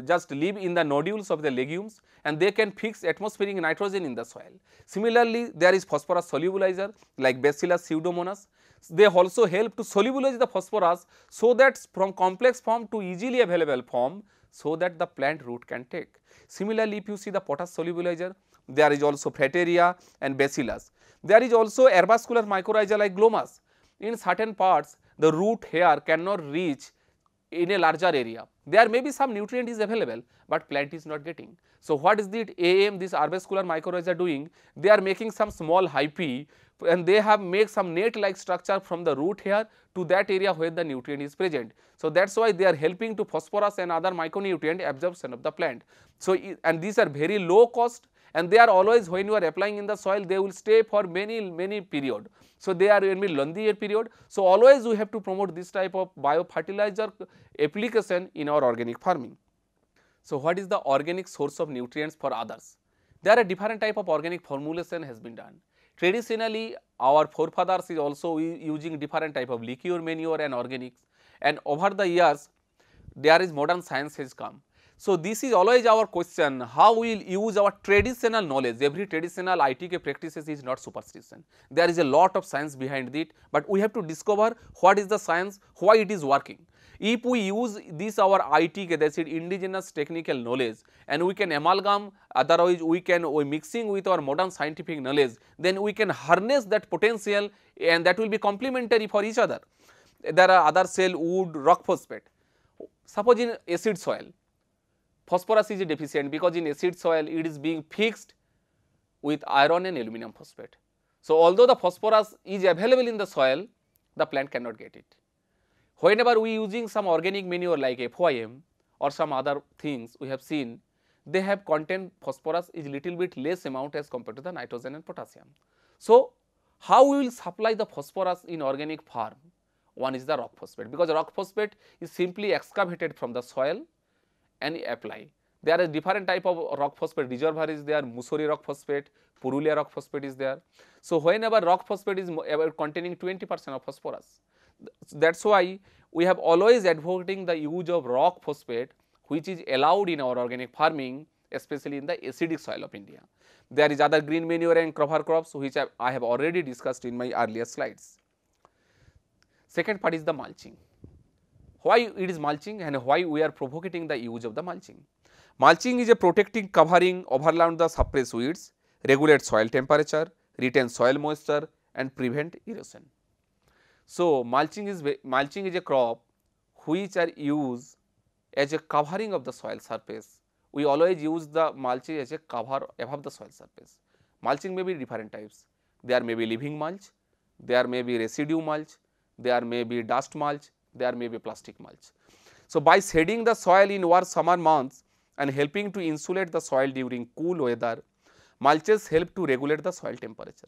[SPEAKER 2] just live in the nodules of the legumes, and they can fix atmospheric nitrogen in the soil. Similarly, there is phosphorus solubilizer like Bacillus pseudomonas. They also help to solubilize the phosphorus so that from complex form to easily available form, so that the plant root can take. Similarly, if you see the potash solubilizer, there is also Frateria and Bacillus. There is also herbascular mycorrhiza like Glomus. In certain parts, the root hair cannot reach in a larger area. There may be some nutrient is available, but plant is not getting. So, what is the AM, this herbascular mycorrhiza doing? They are making some small hyphae, and they have make some net like structure from the root hair to that area where the nutrient is present. So, that is why they are helping to phosphorus and other micronutrient absorption of the plant. So, and these are very low cost, and they are always, when you are applying in the soil, they will stay for many period. So, they are in a lengthy period. So, always we have to promote this type of biofertilizer application in our organic farming. So, what is the organic source of nutrients for others? There are different type of organic formulation has been done. Traditionally, our forefathers is also using different type of liquid manure and organics, and over the years there is modern science has come. So, this is always our question, how we will use our traditional knowledge. Every traditional ITK practices is not superstition. There is a lot of science behind it, but we have to discover what is the science, why it is working. If we use this our ITK, that is indigenous technical knowledge, and we can amalgam, otherwise we mixing with our modern scientific knowledge, then we can harness that potential and that will be complementary for each other. There are other cell, wood, rock phosphate. Suppose in acid soil, phosphorus is deficient because in acid soil it is being fixed with iron and aluminum phosphate. So, although the phosphorus is available in the soil, the plant cannot get it. Whenever we using some organic manure like FYM or some other things, we have seen they have contain phosphorus is little bit less amount as compared to the nitrogen and potassium. So, how we will supply the phosphorus in organic farm? One is the rock phosphate, because rock phosphate is simply excavated from the soil and apply. There are different type of rock phosphate reservoir is there, Mussoorie rock phosphate, Purulia rock phosphate is there. So, whenever rock phosphate is containing 20% of phosphorus, that is why we have always advocating the use of rock phosphate, which is allowed in our organic farming, especially in the acidic soil of India. There is other green manure and cover crops which I have already discussed in my earlier slides. Second part is the mulching. Why it is mulching and why we are provoking the use of the mulching? Mulching is a protecting covering overland the suppress weeds, regulate soil temperature, retain soil moisture and prevent erosion. So, mulching is a crop which are used as a covering of the soil surface. We always use the mulching as a cover above the soil surface. Mulching may be different types. There may be living mulch, there may be residue mulch, there may be dust mulch, there may be plastic mulch. So, by shading the soil in warm summer months and helping to insulate the soil during cool weather, mulches help to regulate the soil temperature.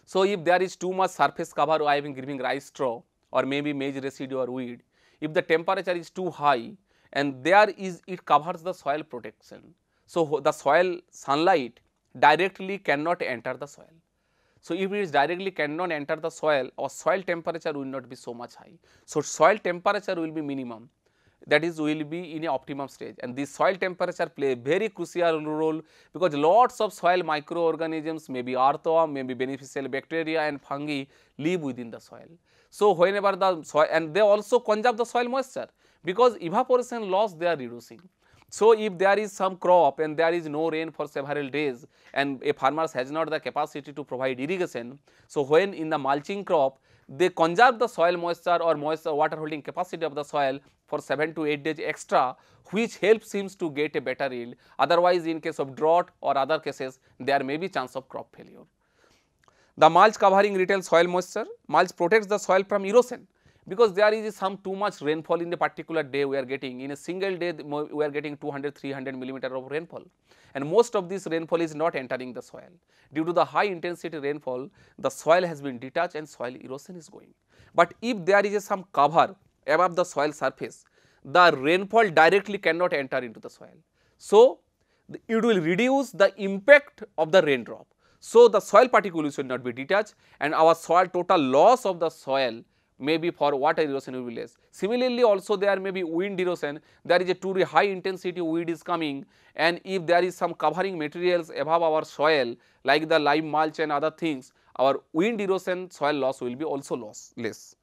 [SPEAKER 2] So, if there is too much surface cover, I am giving rice straw or maybe maize residue or weed, if the temperature is too high and there is it covers the soil protection. So, the soil sunlight directly cannot enter the soil. So, if it is directly cannot enter the soil, our soil temperature will not be so much high. So, soil temperature will be minimum, that is will be in a optimum stage, and this soil temperature play a very crucial role, because lots of soil microorganisms, maybe earthworm, maybe beneficial bacteria and fungi live within the soil. So, whenever the soil, and they also conserve the soil moisture, because evaporation loss they are reducing. So, if there is some crop and there is no rain for several days and a farmer has not the capacity to provide irrigation, so when in the mulching crop they conserve the soil moisture or moisture water holding capacity of the soil for 7 to 8 days extra, which helps him to get a better yield. Otherwise, in case of drought or other cases, there may be chance of crop failure. The mulch covering retains soil moisture. Mulch protects the soil from erosion, because there is some too much rainfall in a particular day we are getting. In a single day we are getting 200-300 millimeter of rainfall, and most of this rainfall is not entering the soil. Due to the high intensity rainfall, the soil has been detached and soil erosion is going. But if there is some cover above the soil surface, the rainfall directly cannot enter into the soil. So, it will reduce the impact of the raindrop. So, the soil particles will not be detached and our soil total loss of the soil may be for water erosion will be less. Similarly, also there may be wind erosion, there is a too high intensity wind is coming, and if there is some covering materials above our soil like the lime mulch and other things, our wind erosion soil loss will be also less.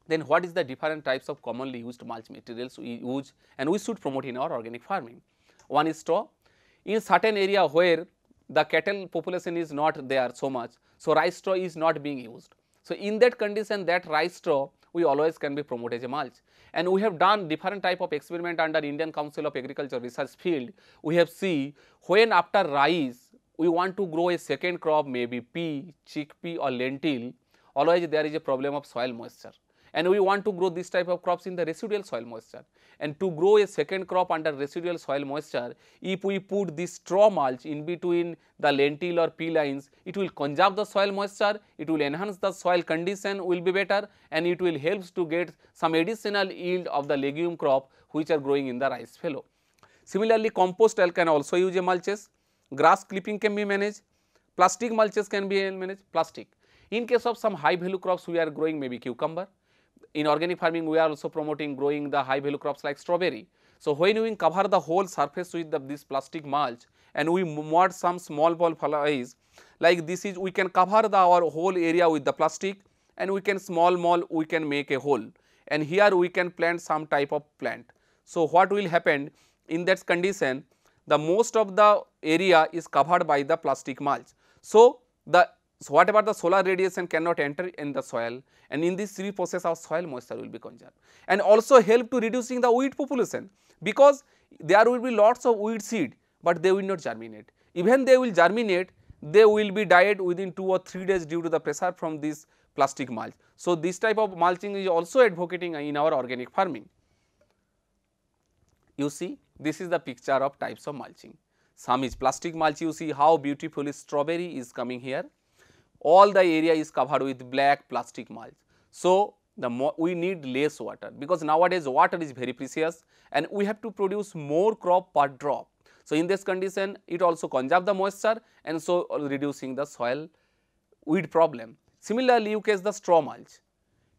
[SPEAKER 2] Then what is the different types of commonly used mulch materials we use and we should promote in our organic farming? One is straw. In certain area where the cattle population is not there so much, so rice straw is not being used. So, in that condition, that rice straw we always can be promoted as a mulch, and we have done different type of experiment under Indian Council of Agriculture Research Field. We have seen when after rice we want to grow a second crop, maybe pea, chickpea or lentil, always there is a problem of soil moisture, and we want to grow this type of crops in the residual soil moisture. And to grow a second crop under residual soil moisture, if we put this straw mulch in between the lentil or pea lines, it will conserve the soil moisture, it will enhance the soil condition will be better, and it will help to get some additional yield of the legume crop which are growing in the rice fallow. Similarly, compost can also use a mulches, grass clipping can be managed, plastic mulches can be managed, plastic. In case of some high value crops we are growing, maybe cucumber. In organic farming we are also promoting growing the high value crops like strawberry. So, when we cover the whole surface with this plastic mulch and we mod some small flies like this is, we can cover our whole area with the plastic and we can we can make a hole, and here we can plant some type of plant. So, what will happen in that condition, the most of the area is covered by the plastic mulch. So, whatever the solar radiation cannot enter in the soil, and in this process our soil moisture will be conserved, and also help to reducing the weed population, because there will be lots of weed seed, but they will not germinate. Even they will germinate, they will be died within 2 or 3 days due to the pressure from this plastic mulch. So, this type of mulching is also advocating in our organic farming. You see, this is the picture of types of mulching. Some is plastic mulch, you see how beautifully strawberry is coming here. All the area is covered with black plastic mulch. So, we need less water, because nowadays water is very precious and we have to produce more crop per drop. So, in this condition it also conserve the moisture and so reducing the soil weed problem. Similarly, you catch the straw mulch.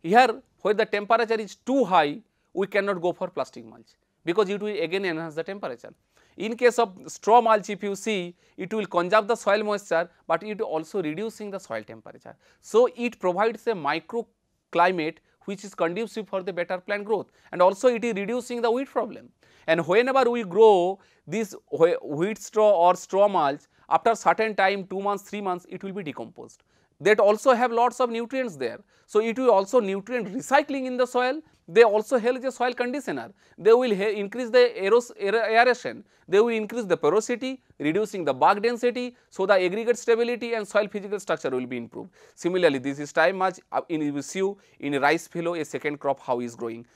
[SPEAKER 2] Here where the temperature is too high, we cannot go for plastic mulch, because it will again enhance the temperature. In case of straw mulch, if you see, it will conserve the soil moisture, but it also reducing the soil temperature. So, it provides a microclimate which is conducive for the better plant growth, and also it is reducing the weed problem. And whenever we grow this wheat straw or straw mulch, after certain time 2 months, 3 months, it will be decomposed. That also have lots of nutrients there. So, it will also nutrient recycling in the soil. They also help the soil conditioner. They will increase the aeration. They will increase the porosity, reducing the bark density. So, the aggregate stability and soil physical structure will be improved. Similarly, this is time mulch in sieve in rice fallow, a second crop how is growing.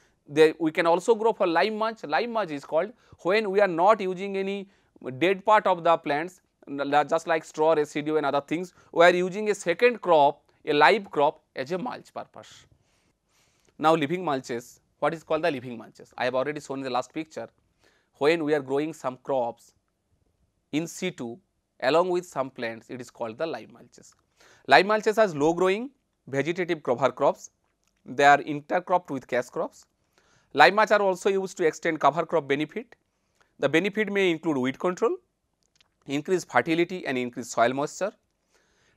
[SPEAKER 2] We can also grow for lime mulch. Lime mulch is called when we are not using any dead part of the plants, just like straw, residue and other things, we are using a second crop, a live crop as a mulch purpose. Now, living mulches, what is called the living mulches? I have already shown in the last picture, when we are growing some crops in situ along with some plants, it is called the live mulches. Live mulches are low growing vegetative cover crops, they are intercropped with cash crops. Live mulch are also used to extend cover crop benefit. The benefit may include weed control, increase fertility and increase soil moisture.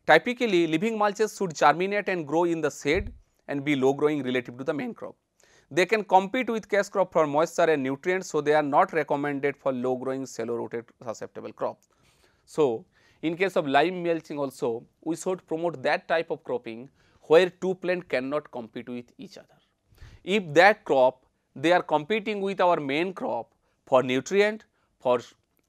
[SPEAKER 2] Typically, living mulches should germinate and grow in the shade and be low growing relative to the main crop. They can compete with cash crop for moisture and nutrients, so they are not recommended for low growing shallow rooted susceptible crops. So, in case of live mulching also, we should promote that type of cropping where two plants cannot compete with each other. If that crop they are competing with our main crop for nutrient, for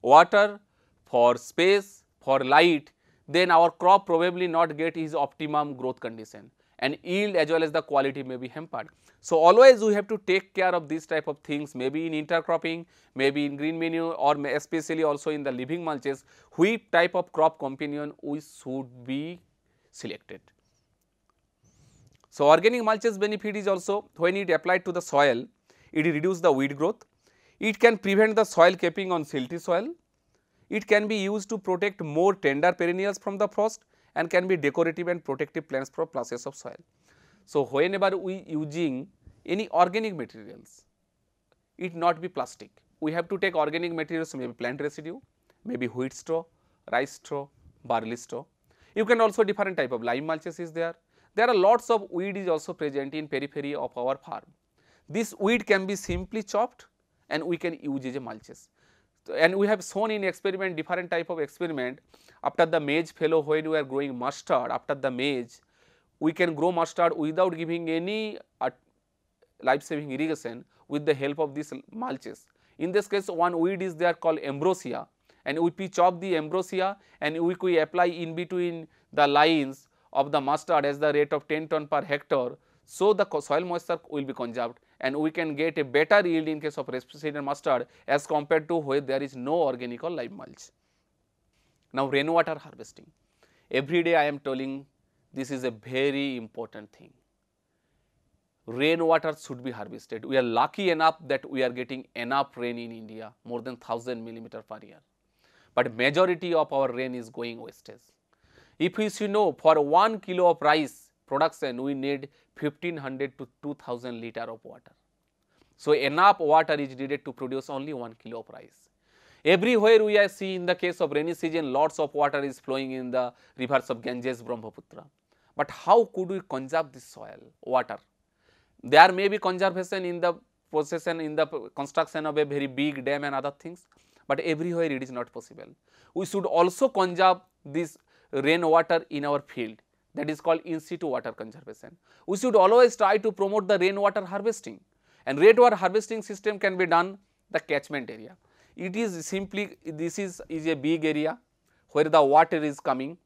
[SPEAKER 2] water, for space, for light, then our crop probably not get its optimum growth condition and yield as well as the quality may be hampered. So, always we have to take care of these type of things, maybe in intercropping, maybe in green manure, or especially also in the living mulches, which type of crop companion we should be selected. So, organic mulches benefit is also when it applied to the soil, it reduces the weed growth, it can prevent the soil capping on silty soil, it can be used to protect more tender perennials from the frost and can be decorative and protective plants for plushes of soil. So, whenever we using any organic materials, it not be plastic, we have to take organic materials, maybe plant residue, maybe wheat straw, rice straw, barley straw. You can also different type of lime mulches is there. There are lots of weed is also present in periphery of our farm. This weed can be simply chopped and we can use as a mulches. And we have shown in experiment different type of experiment. After the maize fallow, when we are growing mustard, after the maize we can grow mustard without giving any life saving irrigation with the help of these mulches. In this case, one weed is there called ambrosia, and we chop the ambrosia and we apply in between the lines of the mustard as the rate of 10 ton per hectare. So, the soil moisture will be conserved and we can get a better yield in case of rapeseed and mustard as compared to where there is no organic or live mulch. Now, rainwater harvesting. Every day I am telling this is a very important thing. Rainwater should be harvested. We are lucky enough that we are getting enough rain in India, more than 1000 millimeter per year, but majority of our rain is going wastage. If you see, know, for 1 kilo of rice production we need 1500 to 2000 liter of water. So, enough water is needed to produce only 1 kilo of rice. Everywhere we are seeing in the case of rainy season, lots of water is flowing in the rivers of Ganges, Brahmaputra. But how could we conserve this soil, water? There may be conservation in the possession, in the construction of a very big dam and other things, but everywhere it is not possible. We should also conserve this rainwater in our field, that is called in situ water conservation. We should always try to promote the rainwater harvesting, and rainwater harvesting system can be done the catchment area. It is simply, this is a big area where the water is coming.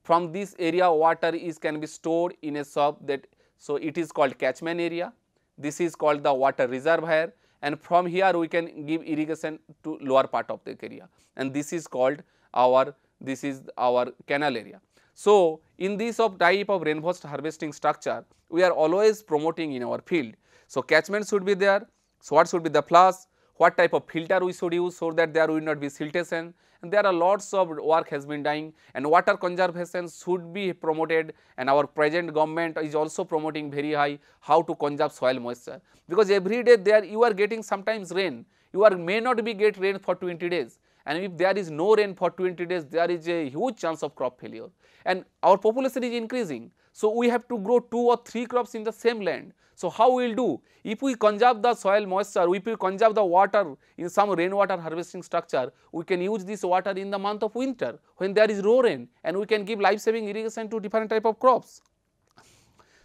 [SPEAKER 2] From this area water is can be stored in a sub that, so it is called catchment area. This is called the water reservoir, and from here we can give irrigation to lower part of the area, and this is called our, this is our canal area. So, in this type of rainwater harvesting structure we are always promoting in our field. So, catchment should be there. So, what should be the flush, what type of filter we should use so that there will not be siltation, and there are lots of work has been done, and water conservation should be promoted, and our present government is also promoting very high how to conserve soil moisture, because every day there you are getting sometimes rain, you are may not be get rain for 20 days, and if there is no rain for 20 days there is a huge chance of crop failure, and our population is increasing. So, we have to grow 2 or 3 crops in the same land. So, how we will do? If we conserve the soil moisture, if we conserve the water in some rainwater harvesting structure, we can use this water in the month of winter when there is no rain, and we can give life saving irrigation to different type of crops.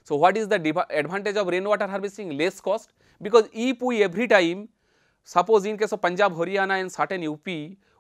[SPEAKER 2] So, what is the advantage of rainwater harvesting? Less cost, because if we every time, suppose in case of Punjab, Haryana and certain UP,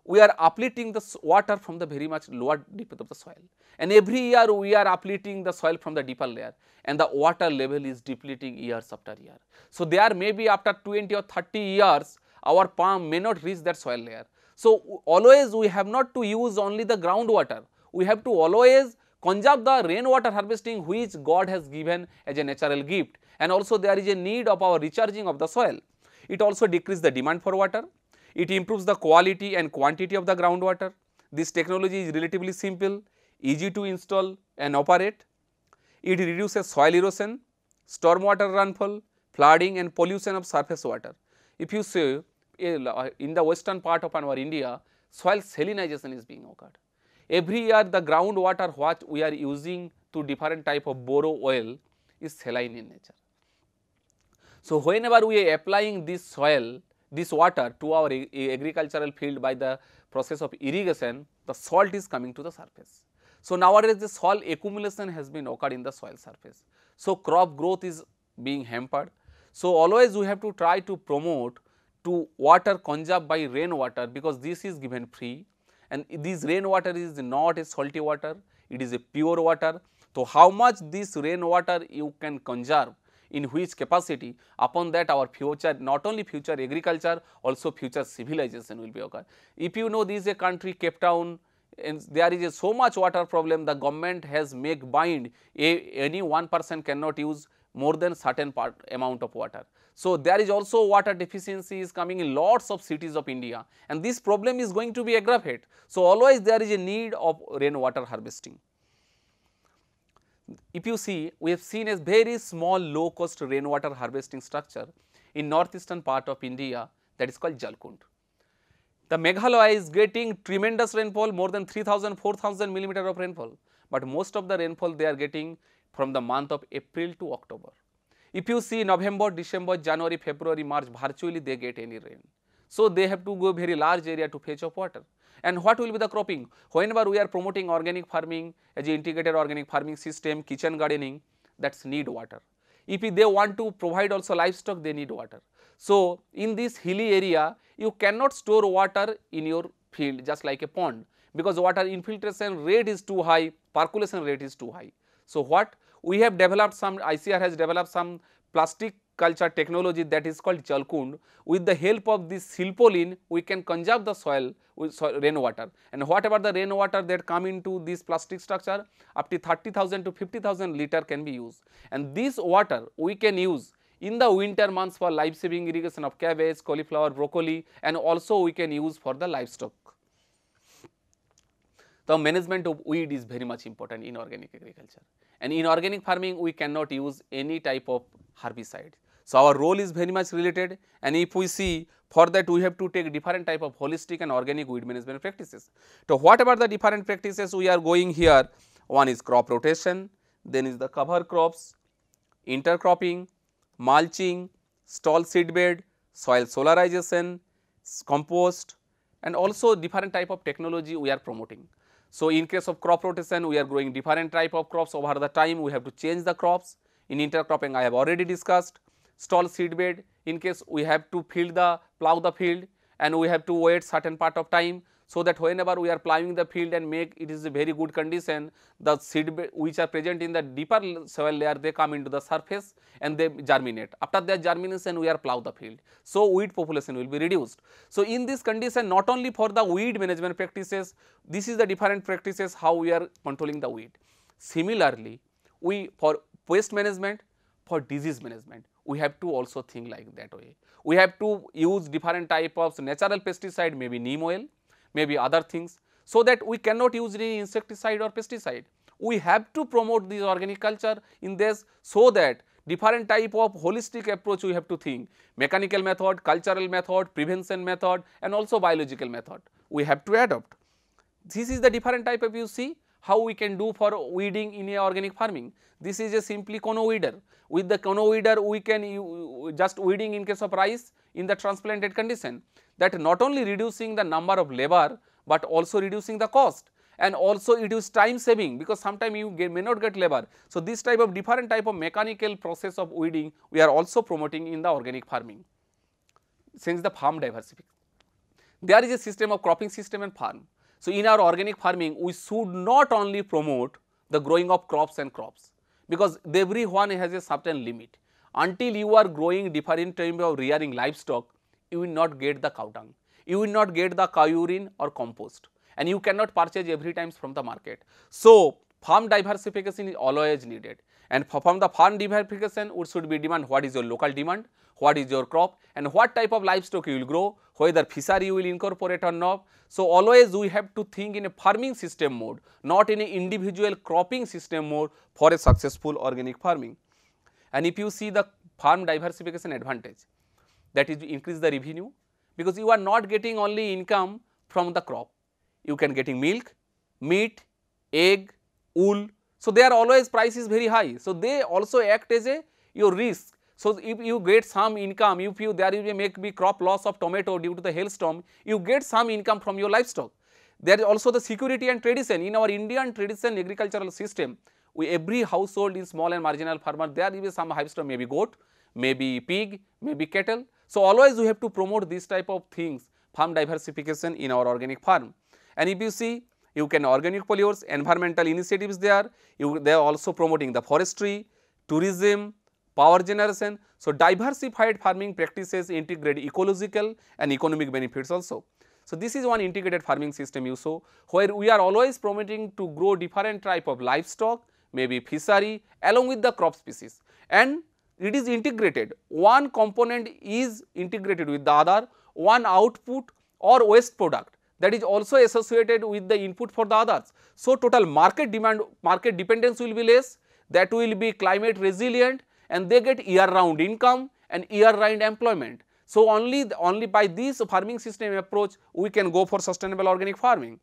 [SPEAKER 2] we are uplifting the water from the very much lower depth of the soil, and every year we are uplifting the soil from the deeper layer, and the water level is depleting years after year. So, there may be after 20 or 30 years our palm may not reach that soil layer. So, always we have not to use only the groundwater, we have to always conserve the rainwater harvesting which God has given as a natural gift, and also there is a need of our recharging of the soil. It also decreases the demand for water. It improves the quality and quantity of the groundwater. This technology is relatively simple, easy to install and operate. It reduces soil erosion, stormwater runoff, flooding and pollution of surface water. If you say in the western part of our India, soil salinization is being occurred. Every year the groundwater what we are using to different type of boro oil is saline in nature. So, whenever we are applying this soil, this water to our agricultural field by the process of irrigation, the salt is coming to the surface. So, nowadays the salt accumulation has been occurred in the soil surface. So, crop growth is being hampered. So, always we have to try to promote to water conserved by rainwater, because this is given free, and this rainwater is not a salty water, it is a pure water. So, how much this rainwater you can conserve, in which capacity, upon that our future, not only future agriculture, also future civilization will be occur. If you know this is a country Cape Town, and there is so much water problem, the government has make bind any one person cannot use more than certain amount of water. So, there is also water deficiency is coming in lots of cities of India, and this problem is going to be aggravated. So, always there is a need of rainwater harvesting. If you see, we have seen a very small low cost rainwater harvesting structure in northeastern part of India, that is called Jalkund. The Meghalaya is getting tremendous rainfall, more than 3000, 4000 millimeter of rainfall, but most of the rainfall they are getting from the month of April to October. If you see November, December, January, February, March, virtually they get any rain. So, they have to go very large area to fetch of water. And what will be the cropping? Whenever we are promoting organic farming as an integrated organic farming system, kitchen gardening, that's need water. If they want to provide also livestock, they need water. So, in this hilly area, you cannot store water in your field just like a pond, because water infiltration rate is too high, percolation rate is too high. So, what we have developed, some ICR has developed some plastic culture technology that is called Jalkund. With the help of this silpolin, we can conserve the soil with rainwater, and whatever the rainwater that come into this plastic structure, up to 30,000 to 50,000 liter can be used, and this water we can use in the winter months for life saving irrigation of cabbage, cauliflower, broccoli, and also we can use for the livestock. The management of weed is very much important in organic agriculture, and in organic farming we cannot use any type of herbicide. So, our role is very much related, and if we see for that we have to take different type of holistic and organic weed management practices. So, what about the different practices we are going here? One is crop rotation, then is the cover crops, intercropping, mulching, stall seedbed, soil solarization, compost, and also different type of technology we are promoting. So, in case of crop rotation, we are growing different type of crops over the time, we have to change the crops. In intercropping, I have already discussed. Stall seedbed, in case we have to plow the field, and we have to wait certain part of time, so that whenever we are plowing the field and make it is a very good condition, the seedbed which are present in the deeper soil layer, they come into the surface and they germinate. After their germination, we are plow the field. So, weed population will be reduced. So, in this condition, not only for the weed management practices, this is the different practices how we are controlling the weed. Similarly, we for pest management, for disease management, we have to also think like that way. We have to use different type of natural pesticide, maybe neem oil, maybe other things, so that we cannot use any insecticide or pesticide. We have to promote this organic culture in this, so that different type of holistic approach we have to think, mechanical method, cultural method, prevention method, and also biological method we have to adopt. This is the different type of, you see how we can do for weeding in a organic farming. This is a simply cono weeder. With the cono weeder, we can just weeding in case of rice in the transplanted condition, that not only reducing the number of labor, but also reducing the cost, and also it is time saving, because sometimes you may not get labor. So, this type of different type of mechanical process of weeding we are also promoting in the organic farming. Since the farm diversification, there is a system of cropping system and farm. So, in our organic farming, we should not only promote the growing of crops and crops, because everyone has a certain limit. Until you are growing different type of rearing livestock, you will not get the cow dung, you will not get the cow urine or compost, and you cannot purchase every time from the market. So, farm diversification is always needed, and from the farm diversification we should be demand what is your local demand, what is your crop, and what type of livestock you will grow, whether fishery you will incorporate or not. So, always we have to think in a farming system mode, not in a individual cropping system mode for a successful organic farming. And if you see the farm diversification advantage, that is increase the revenue, because you are not getting only income from the crop, you can getting milk, meat, egg, wool. So, their always price is very high. So, they also act as a your risk. So, if you get some income, if you there may be crop loss of tomato due to the hailstorm, you get some income from your livestock. There is also the security and tradition. In our Indian tradition agricultural system, every household is small and marginal farmer, there is some livestock, maybe goat, maybe pig, maybe cattle. So, always we have to promote this type of things, farm diversification in our organic farm. And if you see, you can organic polluters, environmental initiatives there, they are also promoting the forestry, tourism, power generation. So, diversified farming practices integrate ecological and economic benefits also. So, this is one integrated farming system you saw, where we are always promoting to grow different type of livestock, maybe fishery along with the crop species, and it is integrated. One component is integrated with the other, one output or waste product that is also associated with the input for the others. So, total market demand, market dependence will be less, that will be climate resilient, and they get year round income and year round employment. So, only by this farming system approach we can go for sustainable organic farming.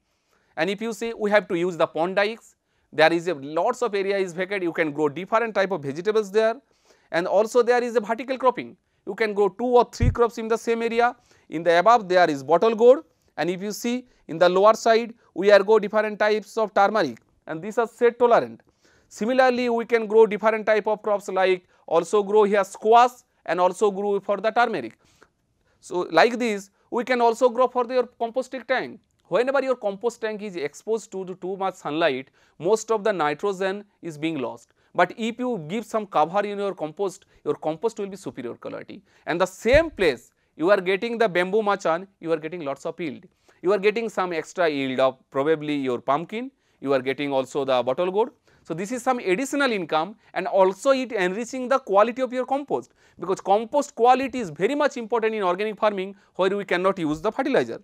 [SPEAKER 2] And if you see, we have to use the pond dikes, there is lots of area is vacant, you can grow different type of vegetables there, and also there is a vertical cropping, you can grow 2 or 3 crops in the same area. In the above there is bottle gourd, and if you see in the lower side we are grow different types of turmeric, and these are shade tolerant. Similarly, we can grow different type of crops, like also grow here squash and also grow for the turmeric. So, like this we can also grow for your composting tank. Whenever your compost tank is exposed to too much sunlight, most of the nitrogen is being lost. But if you give some cover in your compost will be superior quality. And the same place you are getting the bamboo machan, you are getting lots of yield. You are getting some extra yield of probably your pumpkin, you are getting also the bottle gourd. So, this is some additional income, and also it enriching the quality of your compost, because compost quality is very much important in organic farming, where we cannot use the fertilizer.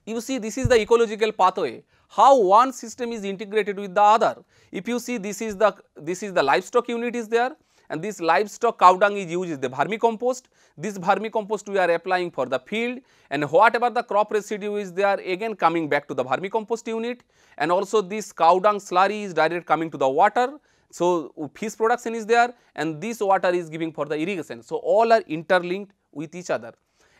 [SPEAKER 2] You see, this is the ecological pathway, how one system is integrated with the other. If you see, this is the livestock unit is there, and this livestock cow dung is used as the vermicompost. This vermicompost we are applying for the field, and whatever the crop residue is there, again coming back to the vermicompost unit, and also this cow dung slurry is direct coming to the water. So, fish production is there, and this water is giving for the irrigation. So, all are interlinked with each other.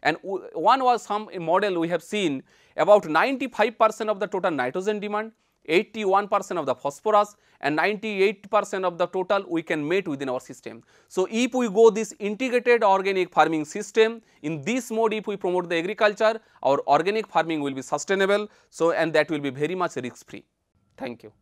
[SPEAKER 2] And one was some model we have seen about 95% of the total nitrogen demand, 81% of the phosphorus, and 98% of the total we can meet within our system. So, if we go this integrated organic farming system, in this mode if we promote the agriculture, our organic farming will be sustainable. So, and that will be very much risk free. Thank you.